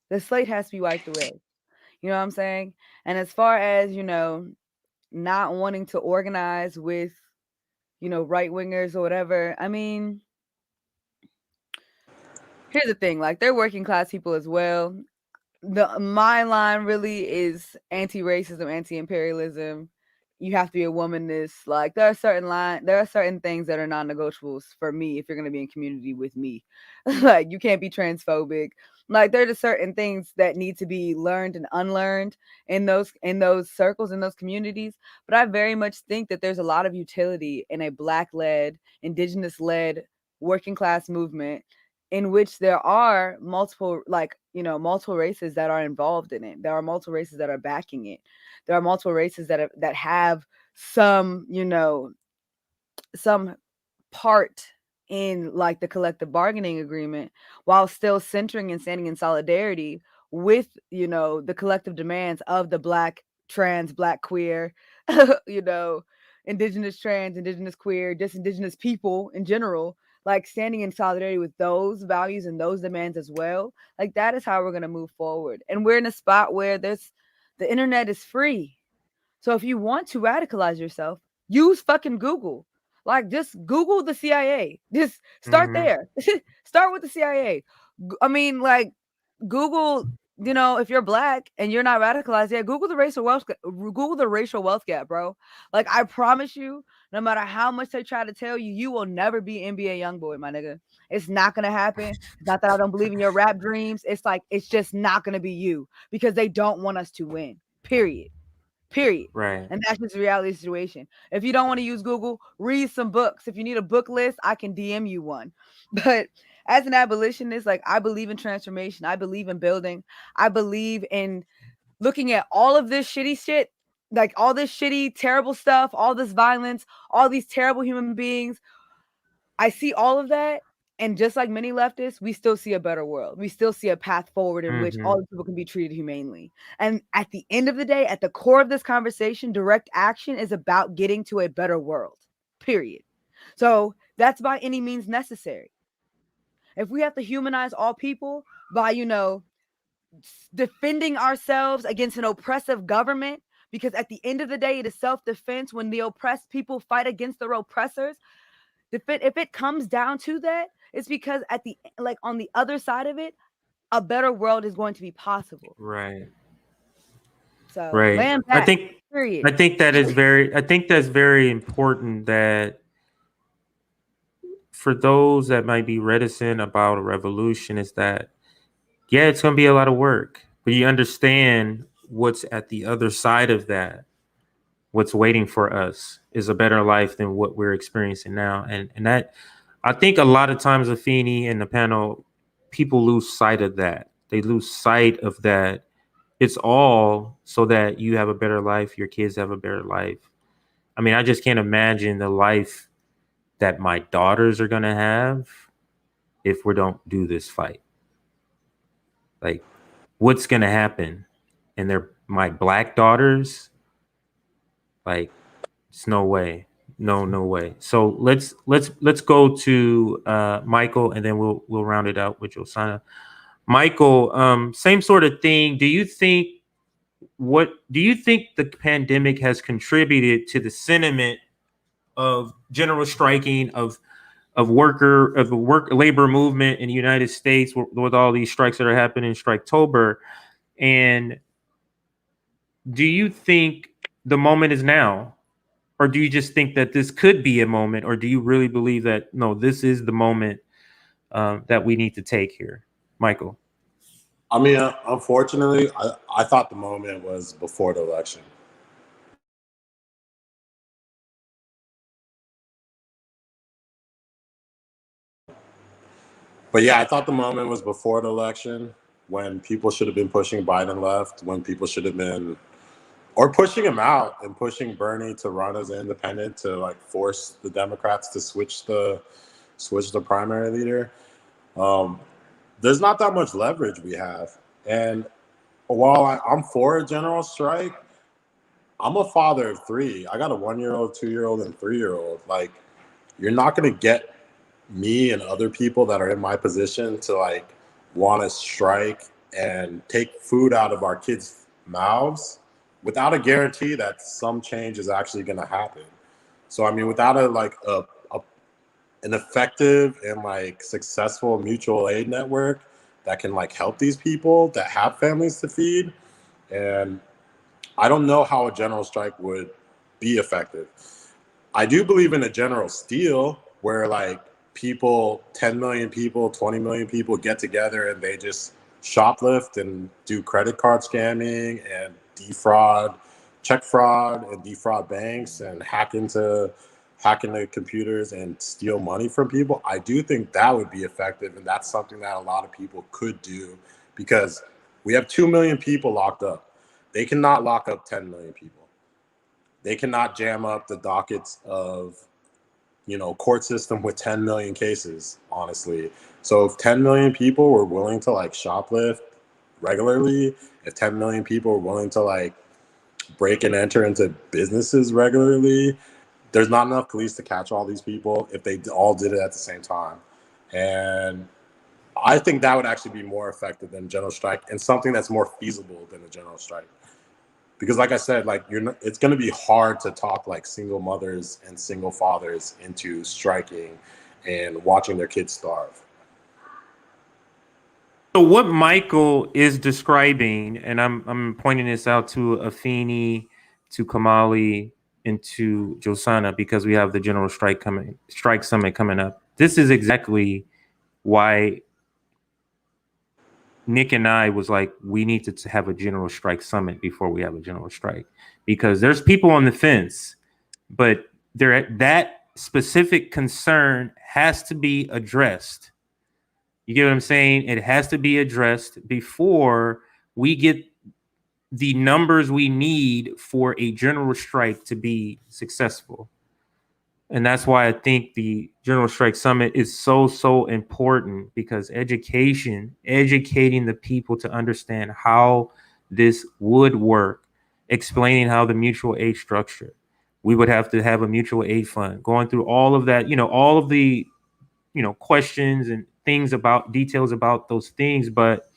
The slate has to be wiped away. You know what I'm saying? And as far as, you know, not wanting to organize with, you know, right wingers or whatever, I mean, here's the thing, like they're working class people as well. My line really is anti-racism, anti-imperialism. You have to be a womanist. Like there are certain things that are non-negotiables for me if you're gonna be in community with me. Like you can't be transphobic. Like there are certain things that need to be learned and unlearned in those circles, in those communities. But I very much think that there's a lot of utility in a Black-led, Indigenous-led working class movement in which there are multiple, like, you know, multiple races that are involved in it. There are multiple races that are backing it. There are multiple races that have some, you know, some part in like the collective bargaining agreement, while still centering and standing in solidarity with, you know, the collective demands of the Black, trans, Black, queer, you know, Indigenous, trans, Indigenous, queer, just Indigenous people in general, like standing in solidarity with those values and those demands as well. Like that is how we're going to move forward. And we're in a spot where the internet is free. So if you want to radicalize yourself, use fucking Google. Like, just Google the CIA. Just start there. Start with the CIA. I mean, like, Google, you know, if you're black and you're not radicalized, yeah, Google the racial wealth gap, bro. Like, I promise you, no matter how much they try to tell you, you will never be NBA YoungBoy, my nigga. It's not gonna happen. It's not that I don't believe in your rap dreams. It's like, it's just not gonna be you, because they don't want us to win. Period. Right. And that's just a reality situation. If you don't want to use Google, read some books. If you need a book list, I can DM you one. But as an abolitionist, like, I believe in transformation. I believe in building. I believe in looking at all of this shitty shit, like all this shitty, terrible stuff, all this violence, all these terrible human beings. I see all of that. And just like many leftists, we still see a better world. We still see a path forward in which all people can be treated humanely. And at the end of the day, at the core of this conversation, direct action is about getting to a better world, period. So that's by any means necessary. If we have to humanize all people by, you know, defending ourselves against an oppressive government, because at the end of the day, it is self-defense when the oppressed people fight against their oppressors. If it comes down to that, it's because at the, like, on the other side of it, a better world is going to be possible. Right. So Right. land back, I think that's very important, that for those that might be reticent about a revolution, is that, yeah, it's going to be a lot of work, but you understand what's at the other side of that. What's waiting for us is a better life than what we're experiencing now. And that, I think a lot of times, Afeni and the panel, people lose sight of that. They lose sight of that. It's all so that you have a better life, your kids have a better life. I mean, I just can't imagine the life that my daughters are going to have if we don't do this fight. Like, what's going to happen? And they're my black daughters. Like, it's no way. No way. So let's go to Michael, and then we'll round it out with Josana. Michael, same sort of thing. Do you think the pandemic has contributed to the sentiment of general striking of the work labor movement in the United States, with all these strikes that are happening in Striketober? And do you think the moment is now? Or do you just think that this could be a moment? Or do you really believe that, no, this is the moment that we need to take here? Michael. I mean, unfortunately, I thought the moment was before the election. But yeah, I thought the moment was before the election, when people should have been pushing Biden left, when people should have been, or pushing him out and pushing Bernie to run as an independent, to like force the Democrats to switch the primary leader. There's not that much leverage we have. And while I'm for a general strike, I'm a father of 3. I got a 1-year-old, 2-year-old, and 3-year-old. Like, you're not going to get me and other people that are in my position to like want to strike and take food out of our kids' mouths without a guarantee that some change is actually going to happen. So I mean, without an effective and like successful mutual aid network that can like help these people that have families to feed, and I don't know how a general strike would be effective. I do believe in a general steal where like people, 10 million people, 20 million people get together and they just shoplift and do credit card scamming and defraud, check fraud and defraud banks and hack into computers and steal money from people. I do think that would be effective, and that's something that a lot of people could do, because we have 2 million people locked up. They cannot lock up 10 million people. They cannot jam up the dockets of, court system with 10 million cases, honestly. So if 10 million people were willing to like shoplift regularly, if 10 million people were willing to like break and enter into businesses regularly, there's not enough police to catch all these people if they all did it at the same time. And I think that would actually be more effective than general strike, and something that's more feasible than a general strike. because like I said, like it's going to be hard to talk like single mothers and single fathers into striking and watching their kids starve. So what Michael is describing, and I'm pointing this out to Afeni, to Kamali, and to Josana, because we have the general strike summit coming up. This is exactly why Nick and I was like, we need to have a general strike summit before we have a general strike, because there's people on the fence, but that specific concern has to be addressed. You get what I'm saying? It has to be addressed before we get the numbers we need for a general strike to be successful. And that's why I think the General Strike Summit is so important, because educating the people to understand how this would work, explaining how the mutual aid structure, we would have to have a mutual aid fund, going through all of that, all of the, questions and things about details about those things. But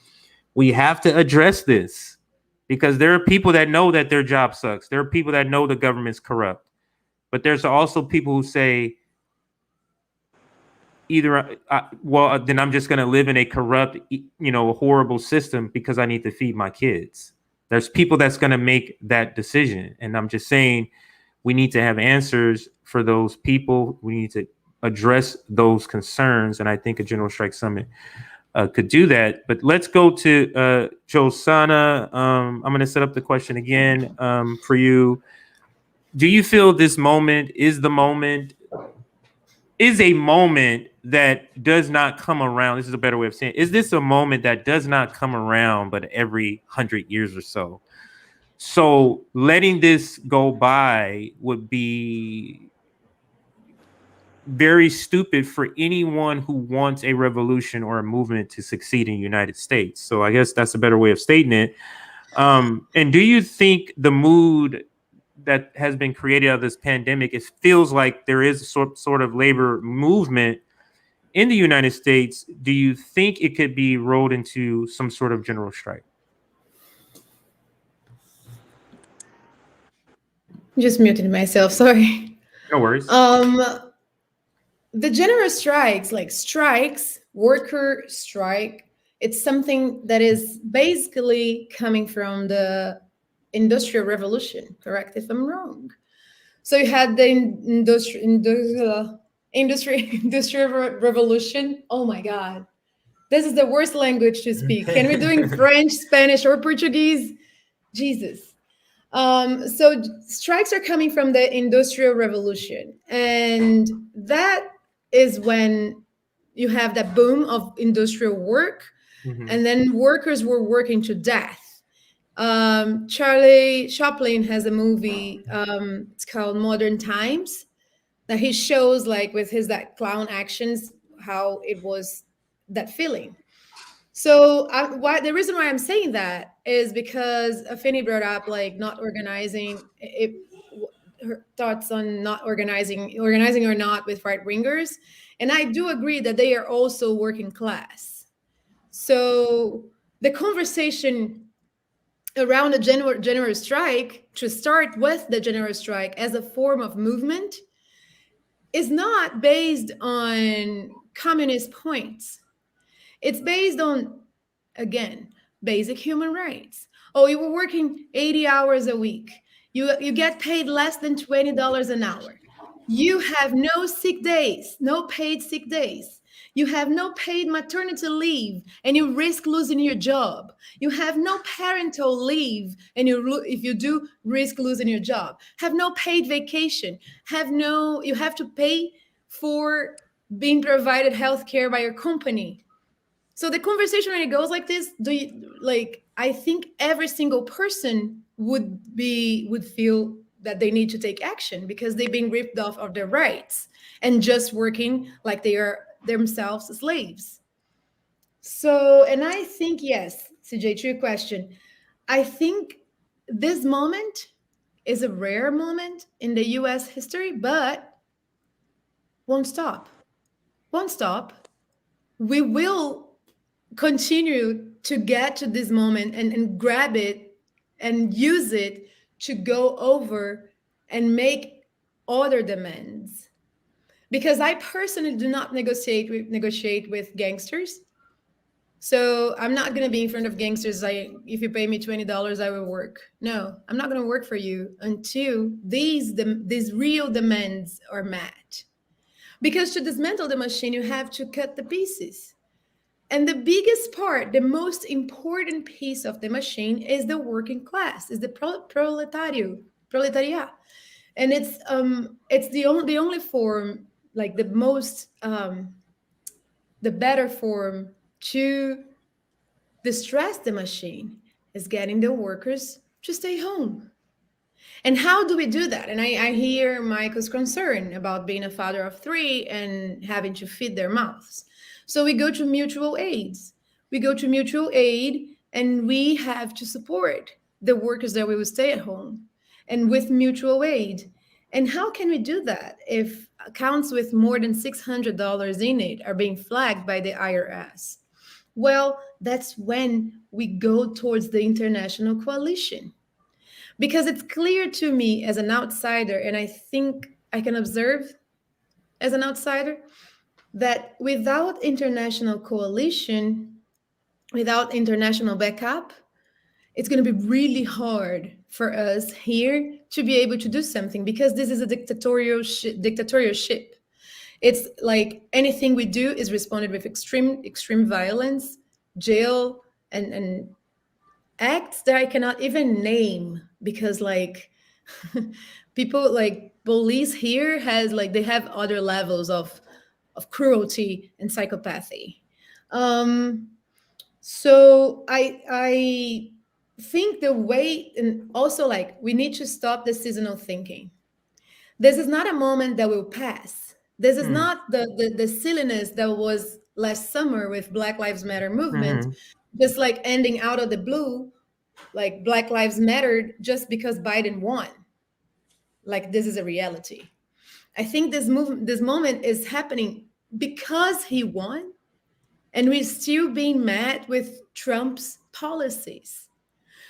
we have to address this, because there are people that know that their job sucks. There are people that know the government's corrupt. But there's also people who say, either, then I'm just going to live in a corrupt, horrible system because I need to feed my kids. There's people that's going to make that decision. And I'm just saying, we need to have answers for those people. We need to address those concerns. And I think a General Strike Summit could do that. But let's go to Josana. I'm going to set up the question again for you. Do you feel this moment is a moment that does not come around? This is a better way of saying it. Is this a moment that does not come around but every 100 years or so? So letting this go by would be very stupid for anyone who wants a revolution or a movement to succeed in the United States. So I guess that's a better way of stating it. And do you think the mood that has been created out of this pandemic, it feels like there is a sort of labor movement in the United States? Do you think it could be rolled into some sort of general strike? Just muted myself, sorry. No worries. The general strikes, like strikes, worker strike, it's something that is basically coming from the Industrial Revolution, correct if I'm wrong. So you had the Industrial Revolution. Oh my God. This is the worst language to speak. Can we do in French, Spanish, or Portuguese? Jesus. So strikes are coming from the Industrial Revolution. And that is when you have that boom of industrial work. Mm-hmm. And then workers were working to death. Charlie Chaplin has a movie, it's called Modern Times, that he shows, like, with his that clown actions, how it was that feeling. So the reason why I'm saying that is because Afeni brought up, like, not organizing, her thoughts on not organizing or not with right-wingers. And I do agree that they are also working class. So the conversation around a general strike, to start with the general strike as a form of movement, is not based on communist points. It's based on, again, basic human rights. Oh, you were working 80 hours a week. You get paid less than $20 an hour. You have no sick days, no paid sick days. You have no paid maternity leave, and you risk losing your job. You have no parental leave, and if you do, risk losing your job. Have no paid vacation. You have to pay for being provided health care by your company. So the conversation, when it goes like this, I think every single person would feel that they need to take action, because they've been ripped off of their rights and just working like they are themselves slaves. So, and I think, yes, CJ, to your question, I think this moment is a rare moment in the US history, but won't stop. We will continue to get to this moment and grab it and use it to go over and make other demands. Because I personally do not negotiate with gangsters. So I'm not going to be in front of gangsters like, if you pay me $20, I will work. No, I'm not going to work for you until these real demands are met. Because to dismantle the machine, you have to cut the pieces. And the biggest part, the most important piece of the machine is the working class, is the proletariat. And it's the only form, like the better form to distress the machine is getting the workers to stay home. And how do we do that? And I hear Michael's concern about being a father of three and having to feed their mouths. So we go to mutual aids. We go to mutual aid and we have to support the workers that will stay at home and with mutual aid. And how can we do that if accounts with more than $600 in it are being flagged by the IRS? Well, that's when we go towards the international coalition. Because it's clear to me as an outsider, and I think I can observe as an outsider, that without international coalition, without international backup, it's going to be really hard for us here to be able to do something, because this is a dictatorship. It's like anything we do is responded with extreme violence, jail, and acts that I cannot even name, because like people like police here has like they have other levels of cruelty and psychopathy. So I think the way, and also like we need to stop the seasonal thinking. This is not a moment that will pass. This is not the silliness that was last summer with Black Lives Matter movement, just like ending out of the blue, like Black Lives Mattered just because Biden won. Like this is a reality. I think this moment is happening because he won, and we're still being met with Trump's policies.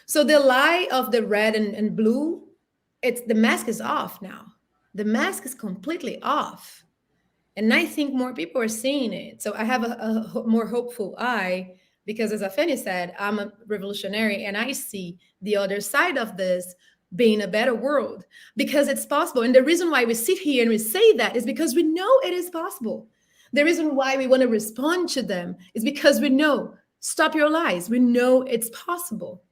So the lie of the red and blue, it's the mask is off now. The mask is completely off. And I think more people are seeing it. So I have a more hopeful eye, because as Afeni said, I'm a revolutionary and I see the other side of this being a better world, because it's possible. And the reason why we sit here and we say that is because we know it is possible. The reason why we want to respond to them is because we know, stop your lies. We know it's possible.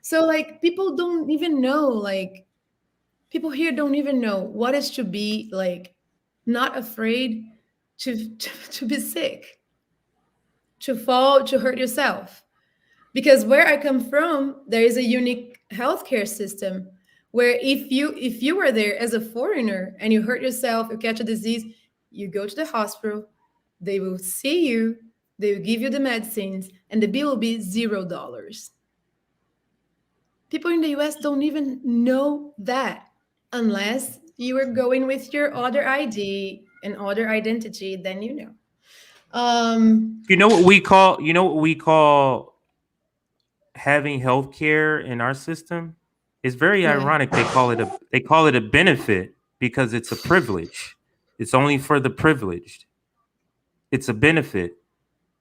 So like people don't even know, like people here don't even know what is to be like not afraid to be sick, to fall, to hurt yourself. Because where I come from, there is a unique healthcare system where if you are there as a foreigner and you hurt yourself, you catch a disease, you go to the hospital, they will see you, they will give you the medicines, and the bill will be $0. People in the US don't even know that, unless you are going with your other ID and other identity, then you know. You know what we call having healthcare in our system? It's very ironic. They call it a benefit because it's a privilege. It's only for the privileged. It's a benefit.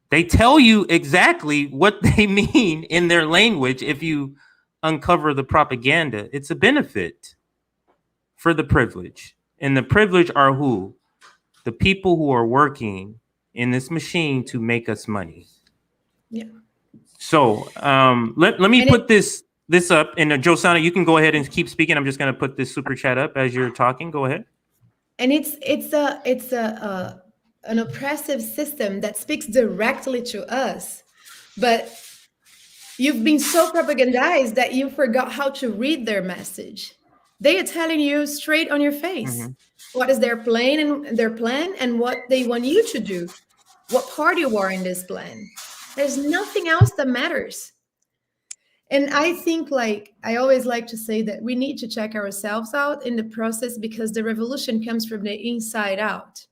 They tell you exactly what they mean in their language if you uncover the propaganda. It's a benefit for the privilege. And the privilege are who? The people who are working in this machine to make us money. Yeah. So let me put this up, and Josana, you can go ahead and keep speaking. I'm just going to put this super chat up as you're talking. Go ahead. And it's an oppressive system that speaks directly to us, but you've been so propagandized that you forgot how to read their message. They are telling you straight on your face what is their plan and what they want you to do, what part you are in this plan. There's nothing else that matters. And I think, like, I always like to say that we need to check ourselves out in the process, because the revolution comes from the inside out.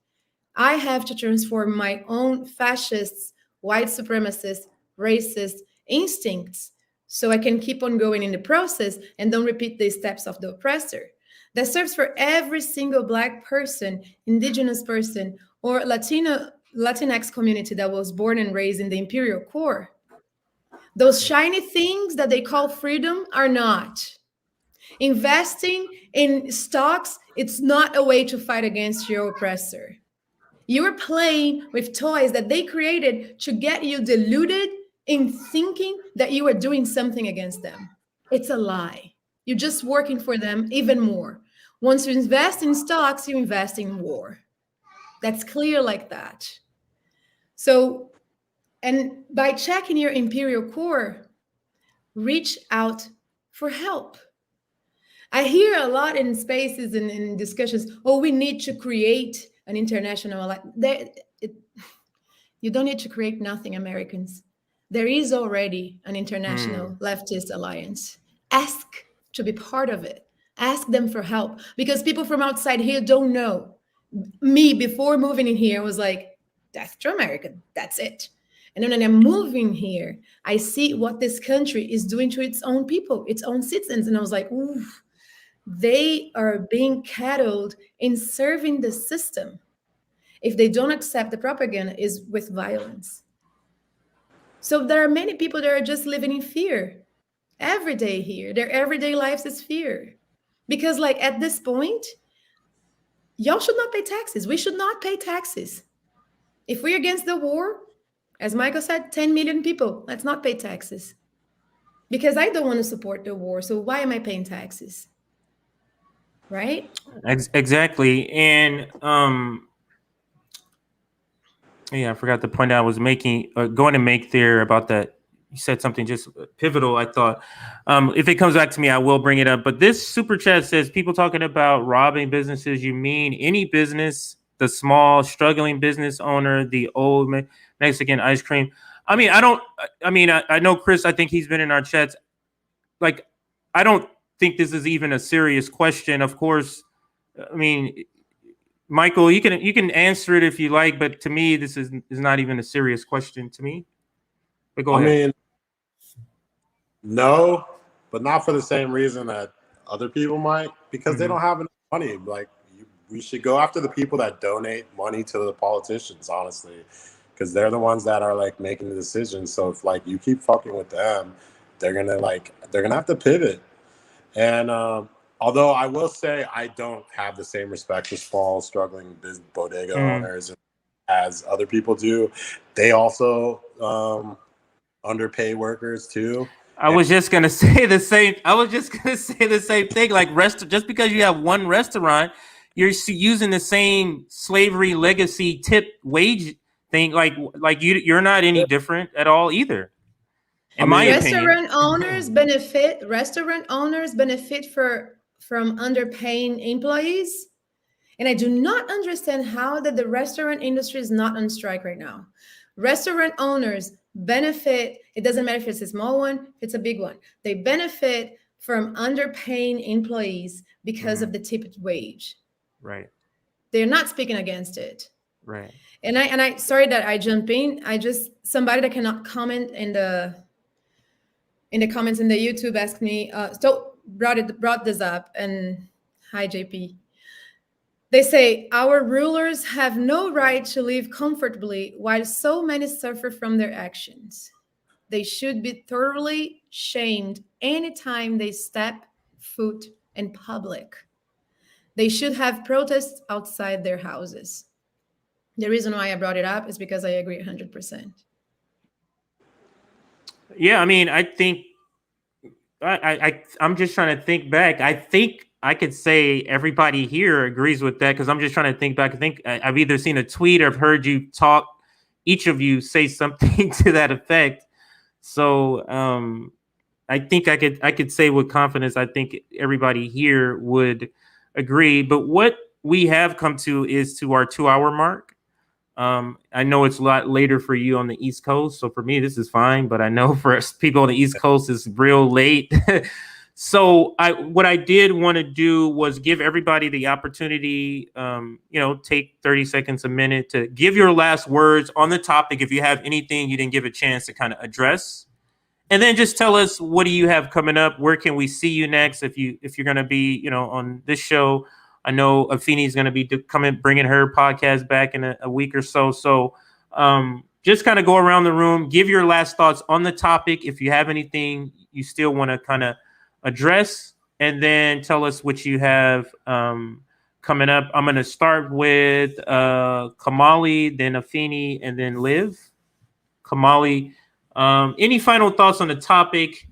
I have to transform my own fascist, white supremacist, racist instincts so I can keep on going in the process and don't repeat the steps of the oppressor. That serves for every single Black person, Indigenous person, or Latinx community that was born and raised in the imperial core. Those shiny things that they call freedom are not. Investing in stocks, it's not a way to fight against your oppressor. You are playing with toys that they created to get you deluded in thinking that you are doing something against them. It's a lie. You're just working for them even more. Once you invest in stocks, you invest in war. That's clear like that. So, and by checking your imperial core, reach out for help. I hear a lot in spaces and in discussions, oh, we need to create an international, you don't need to create nothing, Americans. There is already an international leftist alliance. Ask to be part of it. Ask them for help, because people from outside here don't know. Me, before moving in here, was like, death to America, that's it. And then when I'm moving here, I see what this country is doing to its own people, its own citizens. And I was like, ooh, they are being cattled in serving the system. If they don't accept the propaganda, is with violence. So there are many people that are just living in fear every day here. Their everyday lives is fear. Because like at this point, y'all should not pay taxes. We should not pay taxes. If we're against the war, as Michael said, 10 million people, let's not pay taxes. Because I don't want to support the war. So why am I paying taxes? Right? Exactly. And yeah, I forgot the point I was making, going to make there about that. You said something just pivotal, I thought. If it comes back to me, I will bring it up. But this super chat says, people talking about robbing businesses, you mean any business, the small, struggling business owner, the old Mexican ice cream? I mean, I know Chris, I think he's been in our chats. Like, I don't think this is even a serious question. Of course, I mean, Michael, you can answer it if you like, but to me, this is not even a serious question to me. But go ahead. I mean, no, but not for the same reason that other people might, because they don't have enough money. Like, we should go after the people that donate money to the politicians, honestly, because they're the ones that are like making the decisions. So if like you keep fucking with them, they're gonna have to pivot. And although I will say I don't have the same respect for small, struggling bodega owners as other people do. They also underpay workers too. I was just gonna say the same. thing. Like just because you have one restaurant, you're using the same slavery legacy tip wage thing. Like you're not any different at all either. In my opinion, restaurant owners benefit from underpaying employees. And I do not understand how that the restaurant industry is not on strike right now. Restaurant owners benefit, it doesn't matter if it's a small one, if it's a big one. They benefit from underpaying employees because of the tipped wage. Right. They're not speaking against it. Right. And I sorry that I jump in. Somebody that cannot comment in the comments in the YouTube asked me, brought this up, and hi JP. They say, our rulers have no right to live comfortably while so many suffer from their actions. They should be thoroughly shamed anytime they step foot in public. They should have protests outside their houses. The reason why I brought it up is because I agree 100%. Yeah, I mean, I think I'm just trying to think back. I think I could say everybody here agrees with that, because I'm just trying to think back. I think I've either seen a tweet or I've heard you talk, each of you say something to that effect. So I think I could say with confidence, I think everybody here would agree. But what we have come to is to our 2-hour mark. I know it's a lot later for you on the East Coast, so for me this is fine. But I know for people on the East Coast it's real late. So what I did want to do was give everybody the opportunity, take 30 seconds, a minute to give your last words on the topic. If you have anything you didn't give a chance to kind of address, And then just tell us, what do you have coming up? Where can we see you next? If you're going to be, on this show, I know Afeni is going to be bringing her podcast back in a week or so. So just kind of go around the room, give your last thoughts on the topic. If you have anything you still want to kind of address, and then tell us what you have coming up. I'm going to start with Kamali, then Afeni, and then Liv. Kamali, any final thoughts on the topic?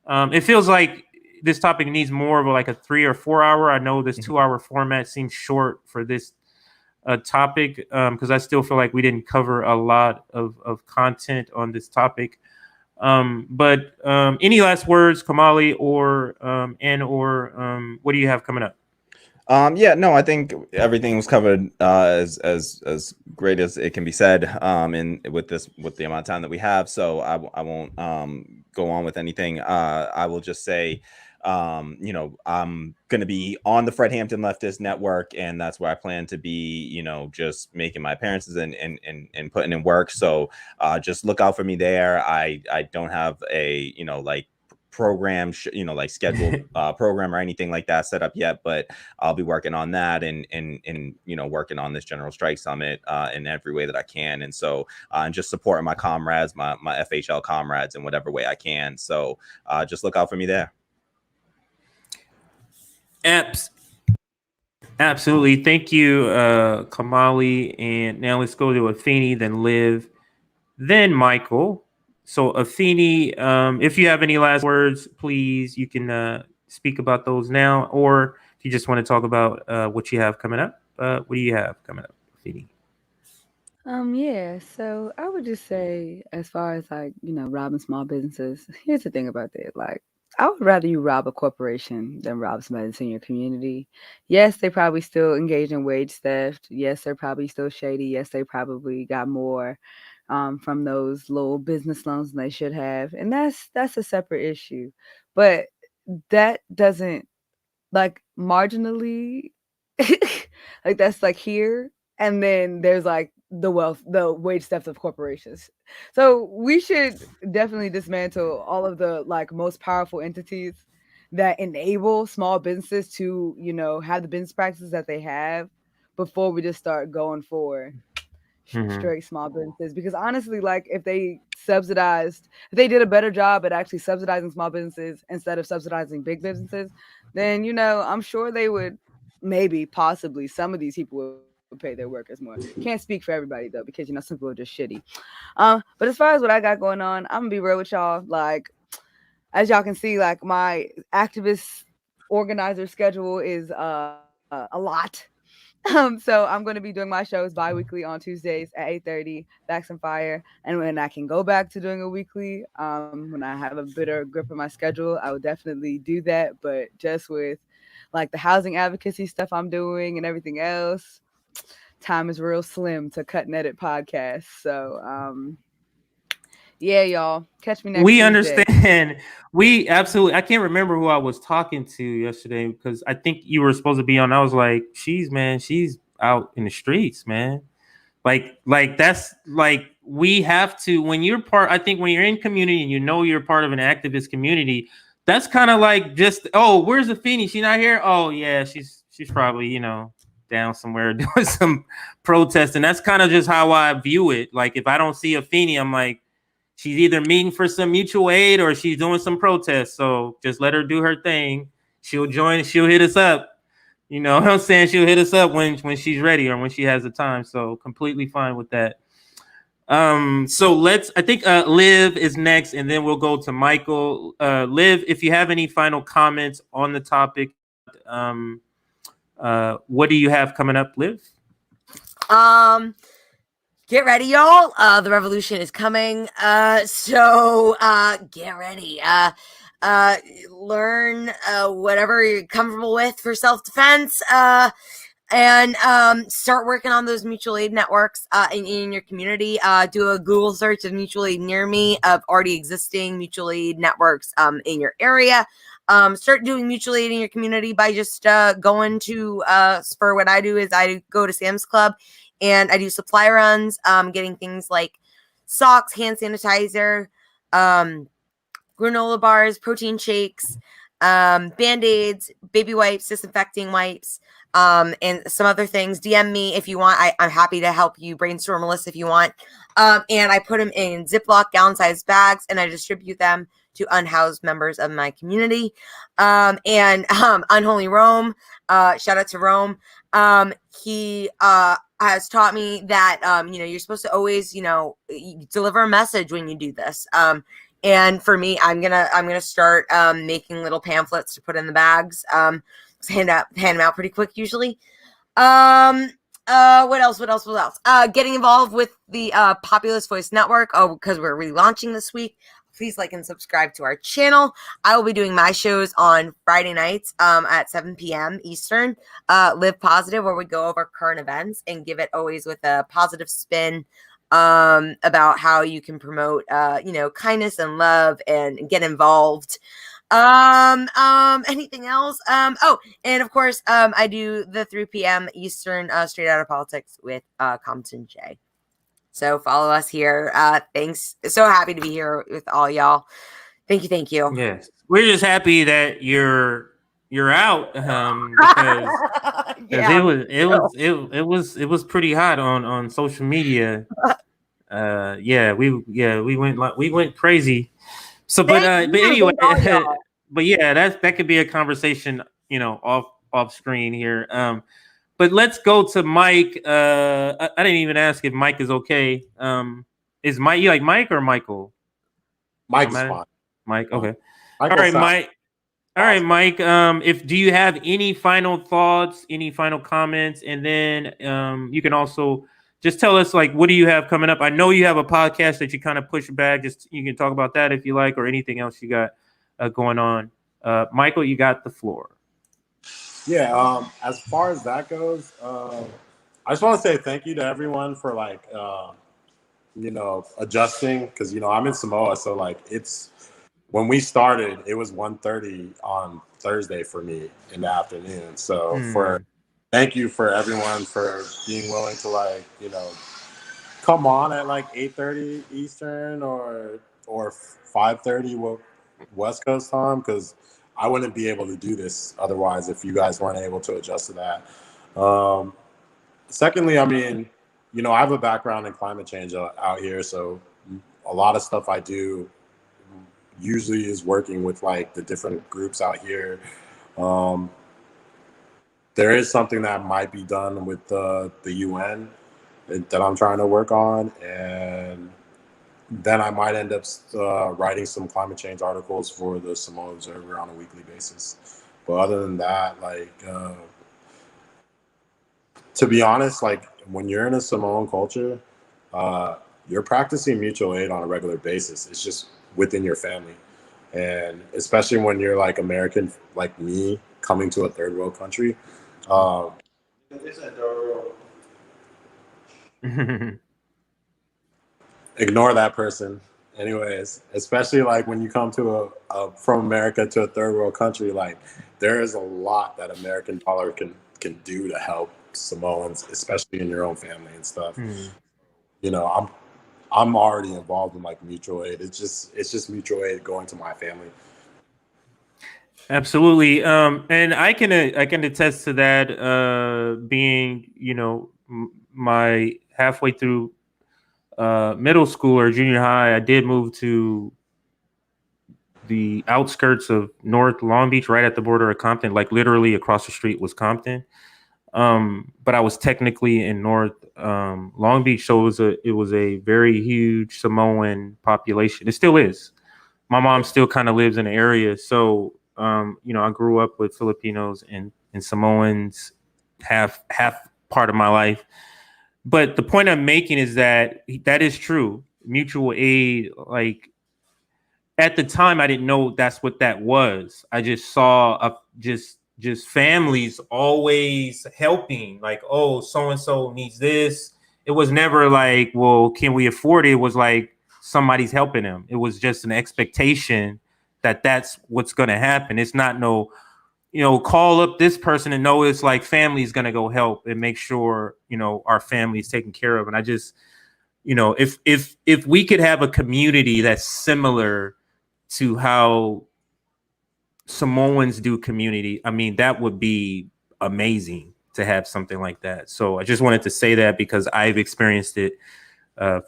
It feels like this topic needs more of a 3 or 4 hour. I know this 2 hour format seems short for this topic because I still feel like we didn't cover a lot of content on this topic. But any last words, Kamali, or what do you have coming up? Yeah, no, I think everything was covered as great as it can be said with the amount of time that we have. So I won't go on with anything. I will just say, I'm going to be on the Fred Hampton Leftist Network, and that's where I plan to be, just making my appearances and putting in work. So just look out for me there. I don't have a program scheduled program or anything like that set up yet, but I'll be working on that and working on this General Strike Summit in every way that I can, and so and just supporting my comrades, my FHL comrades in whatever way I can. So just look out for me there. Absolutely, thank you, Kamali. And now let's go to Afeni, then Liv, then Michael. So Afeni, if you have any last words, please, you can speak about those now, or if you just want to talk about what you have coming up, what do you have coming up, Afeni? Yeah, so I would just say, as far as robbing small businesses, here's the thing about that. I would rather you rob a corporation than rob somebody that's in your community. Yes, they probably still engage in wage theft. Yes, they're probably still shady. Yes, they probably got more from those little business loans than they should have. And that's a separate issue. But that doesn't marginally that's here. And then there's the wage theft of corporations. So we should definitely dismantle all of the most powerful entities that enable small businesses to, have the business practices that they have before we just start going for straight small businesses. Because honestly, if they did a better job at actually subsidizing small businesses instead of subsidizing big businesses, then I'm sure they would possibly some of these people would pay their workers more. Can't speak for everybody though, because some people are just shitty. But as far as what I got going on, I'm gonna be real with y'all. As y'all can see, my activist organizer schedule is a lot. So I'm going to be doing my shows bi-weekly on Tuesdays at 8:30, Facts and Fire. And when I can go back to doing a weekly, when I have a better grip of my schedule, I will definitely do that. But just with the housing advocacy stuff I'm doing and everything else, time is real slim to cut and edit podcasts. So yeah, y'all, catch me next We Tuesday. Understand. We absolutely. I can't remember who I was talking to yesterday because I think you were supposed to be on. I was like, she's out in the streets, man. That's we have to, when you're part. I think when you're in community and you're part of an activist community, that's kind of just, oh, where's Afeni? She's not here. Oh yeah, she's probably down somewhere doing some protest, and that's kind of just how I view it. If I don't see Afeni, I'm like, she's either meeting for some mutual aid or she's doing some protest. So just let her do her thing. She'll join. She'll hit us up. You know what I'm saying? She'll hit us up when she's ready or when she has the time. So completely fine with that. So I think Liv is next, and then we'll go to Michael. Liv, if you have any final comments on the topic, what do you have coming up, Liv? Get ready, y'all. The revolution is coming. So get ready. Learn whatever you're comfortable with for self-defense. And start working on those mutual aid networks in your community. Do a Google search of mutual aid near me of already existing mutual aid networks in your area. Start doing mutual aid in your community by just going to for what I do is I go to Sam's Club and I do supply runs, getting things like socks, hand sanitizer, granola bars, protein shakes, Band-Aids, baby wipes, disinfecting wipes, and some other things. DM me if you want. I'm happy to help you brainstorm a list if you want. And I put them in Ziploc gallon-sized bags, and I distribute them to unhoused members of my community. And Unholy Rome, shout out to Rome. He has taught me that you're supposed to always deliver a message when you do this. And for me, I'm gonna start making little pamphlets to put in the bags. Hand them out pretty quick usually. What else? Getting involved with the Populist Voice Network. Oh, because we're relaunching this week. Please like and subscribe to our channel. I will be doing my shows on Friday nights at 7 p.m. Eastern. Live Positive, where we go over current events and give it always with a positive spin about how you can promote kindness and love and get involved. Anything else? And of course, I do the 3 p.m. Eastern Straight Out of Politics with Compton J. So follow us here. Thanks. So happy to be here with all y'all. Thank you. Yes, we're just happy that you're out because it was pretty hot on social media. We went crazy. So, but anyway, but yeah, that could be a conversation, off screen here. But let's go to Mike. I didn't even ask if Mike is okay. Is Mike, you like Mike or Michael? Mike's fine. Mike, okay. Michael, all right, Mike. All right, Mike. Do you have any final thoughts, any final comments, and then you can also just tell us, like, what do you have coming up? I know you have a podcast that you kind of push back. Just you can talk about that if you like, or anything else you got going on. Michael, you got the floor. Yeah. As far as that goes, I just want to say thank you to everyone for adjusting, because I'm in Samoa, so when we started, it was 1:30 on Thursday for me in the afternoon. So thank you for everyone for being willing to come on at 8:30 Eastern or 5:30 West Coast time, because I wouldn't be able to do this otherwise if you guys weren't able to adjust to that. Secondly, I have a background in climate change out here, so a lot of stuff I do usually is working with the different groups out here. There is something that might be done with the UN that I'm trying to work on, and then I might end up writing some climate change articles for the Samoa Observer on a weekly basis. But other than that, to be honest, when you're in a Samoan culture, you're practicing mutual aid on a regular basis. It's just within your family. And especially when you're American, like me, coming to a third world country. Ignore that person. Anyways, especially when you come to from America to a third world country, there is a lot that American dollar can do to help Samoans, especially in your own family and stuff. I'm already involved in mutual aid. It's just mutual aid going to my family. Absolutely. And I can attest to that, being, my halfway through middle school or junior high, I did move to the outskirts of North Long Beach, right at the border of Compton, literally across the street was Compton. But I was technically in North Long Beach, so it was a very huge Samoan population. It still is. My mom still kind of lives in the area, so I grew up with Filipinos and Samoans half part of my life. But the point I'm making is that is true. Mutual aid, at the time, I didn't know that's what that was. I just saw just families always helping, oh, so-and-so needs this. It was never well, can we afford it? It was somebody's helping them. It was just an expectation that that's what's going to happen. It's not call up this person and know it's family's going to go help and make sure, our family is taken care of. And I just, if we could have a community that's similar to how Samoans do community, I mean, that would be amazing to have something like that. So I just wanted to say that because I've experienced it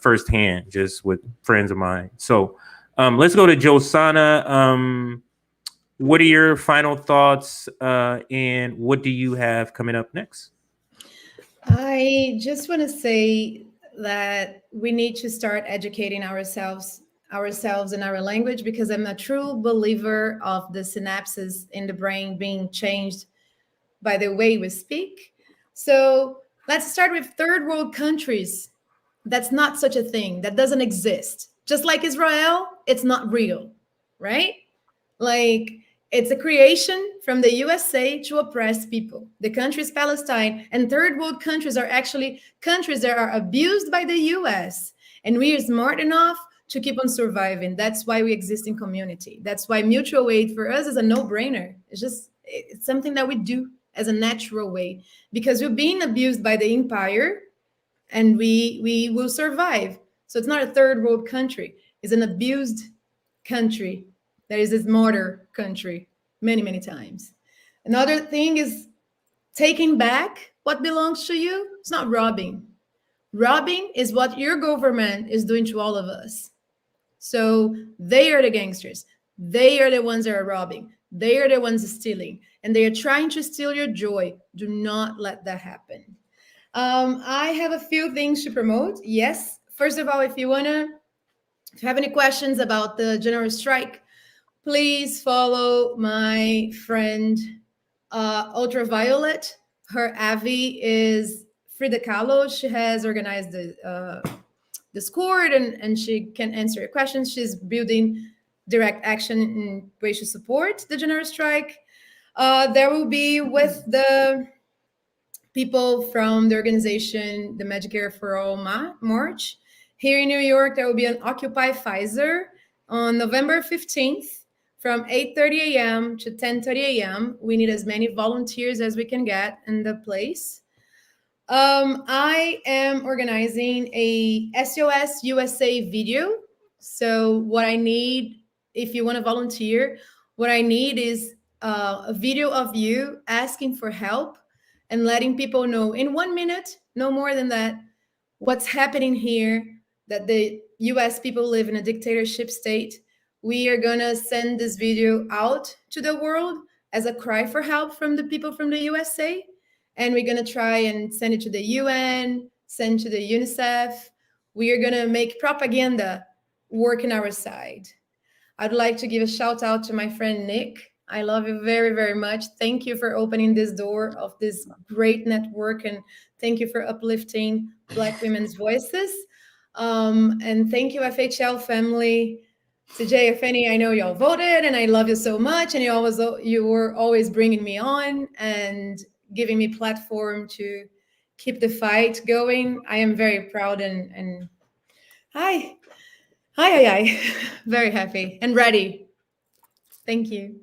firsthand, just with friends of mine. So let's go to Josana. What are your final thoughts, and what do you have coming up next? I just want to say that we need to start educating ourselves in our language, because I'm a true believer of the synapses in the brain being changed by the way we speak. So let's start with third world countries. That's not such a thing. That doesn't exist. Just like Israel, it's not real, right? Like, it's a creation from the USA to oppress people. The country is Palestine, and third world countries are actually countries that are abused by the US. And we are smart enough to keep on surviving. That's why we exist in community. That's why mutual aid for us is a no-brainer. It's something that we do as a natural way, because we're being abused by the empire, and we will survive. So it's not a third world country. It's an abused country that is a smarter country many times. Another thing is taking back what belongs to you. It's not robbing. Robbing is what your government is doing to all of us. So they are the gangsters. They are the ones that are robbing. They are the ones stealing, and they are trying to steal your joy. Do not let that happen. I have a few things to promote. Yes. First of all, if you have any questions about the general strike, please follow my friend Ultraviolet. Her Avi is Frida Kahlo. She has organized the Discord, and she can answer your questions. She's building direct action in ways to support the general strike. There will be, with the people from the organization, the Medicare for All March. Here in New York, there will be an Occupy Pfizer on November 15th from 8:30 a.m. to 10:30 a.m. We need as many volunteers as we can get in the place. I am organizing a SOS USA video. So what I need, if you want to volunteer, what I need is a video of you asking for help and letting people know in 1 minute, no more than that, what's happening here, that the US people live in a dictatorship state. We are going to send this video out to the world as a cry for help from the people from the USA. And we're going to try and send it to the UN, send to the UNICEF. We are going to make propaganda work in our side. I'd like to give a shout out to my friend Nick. I love you very much. Thank you for opening this door of this great network, and thank you for uplifting Black women's voices. And thank you, FHL family. CJ, Fanny, I know y'all voted, and I love you so much. And you were always bringing me on and giving me platform to keep the fight going. I am very proud and hi, very happy and ready. Thank you.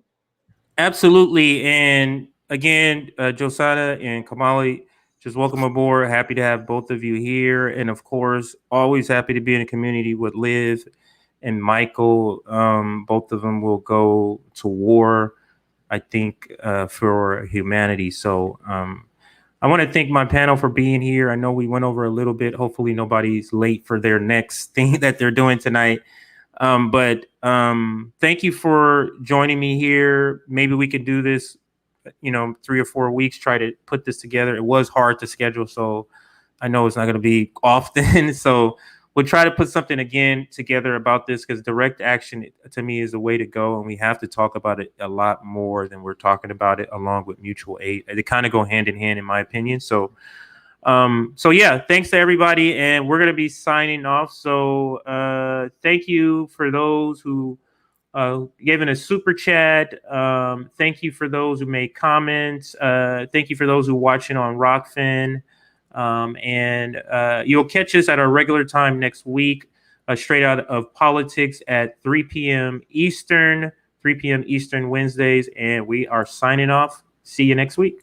Absolutely. And again, Josana and Kamali, just welcome aboard. Happy to have both of you here. And of course, always happy to be in a community with Liv and Michael. Both of them will go to war, I think, for humanity. So I want to thank my panel for being here. I know we went over a little bit. Hopefully nobody's late for their next thing that they're doing tonight. But thank you for joining me here. Maybe we could do this, 3 or 4 weeks, try to put this together. It was hard to schedule, so I know it's not going to be often. So we'll try to put something again together about this, because direct action to me is the way to go. And we have to talk about it a lot more than we're talking about it, along with mutual aid. They kind of go hand in hand, in my opinion. So yeah, thanks to everybody, and we're going to be signing off. So thank you for those who gave in a super chat. Thank you for those who made comments. Thank you for those who are watching on Rockfin. And you'll catch us at our regular time next week, straight out of politics at 3 p.m. Eastern Wednesdays. And we are signing off. See you next week.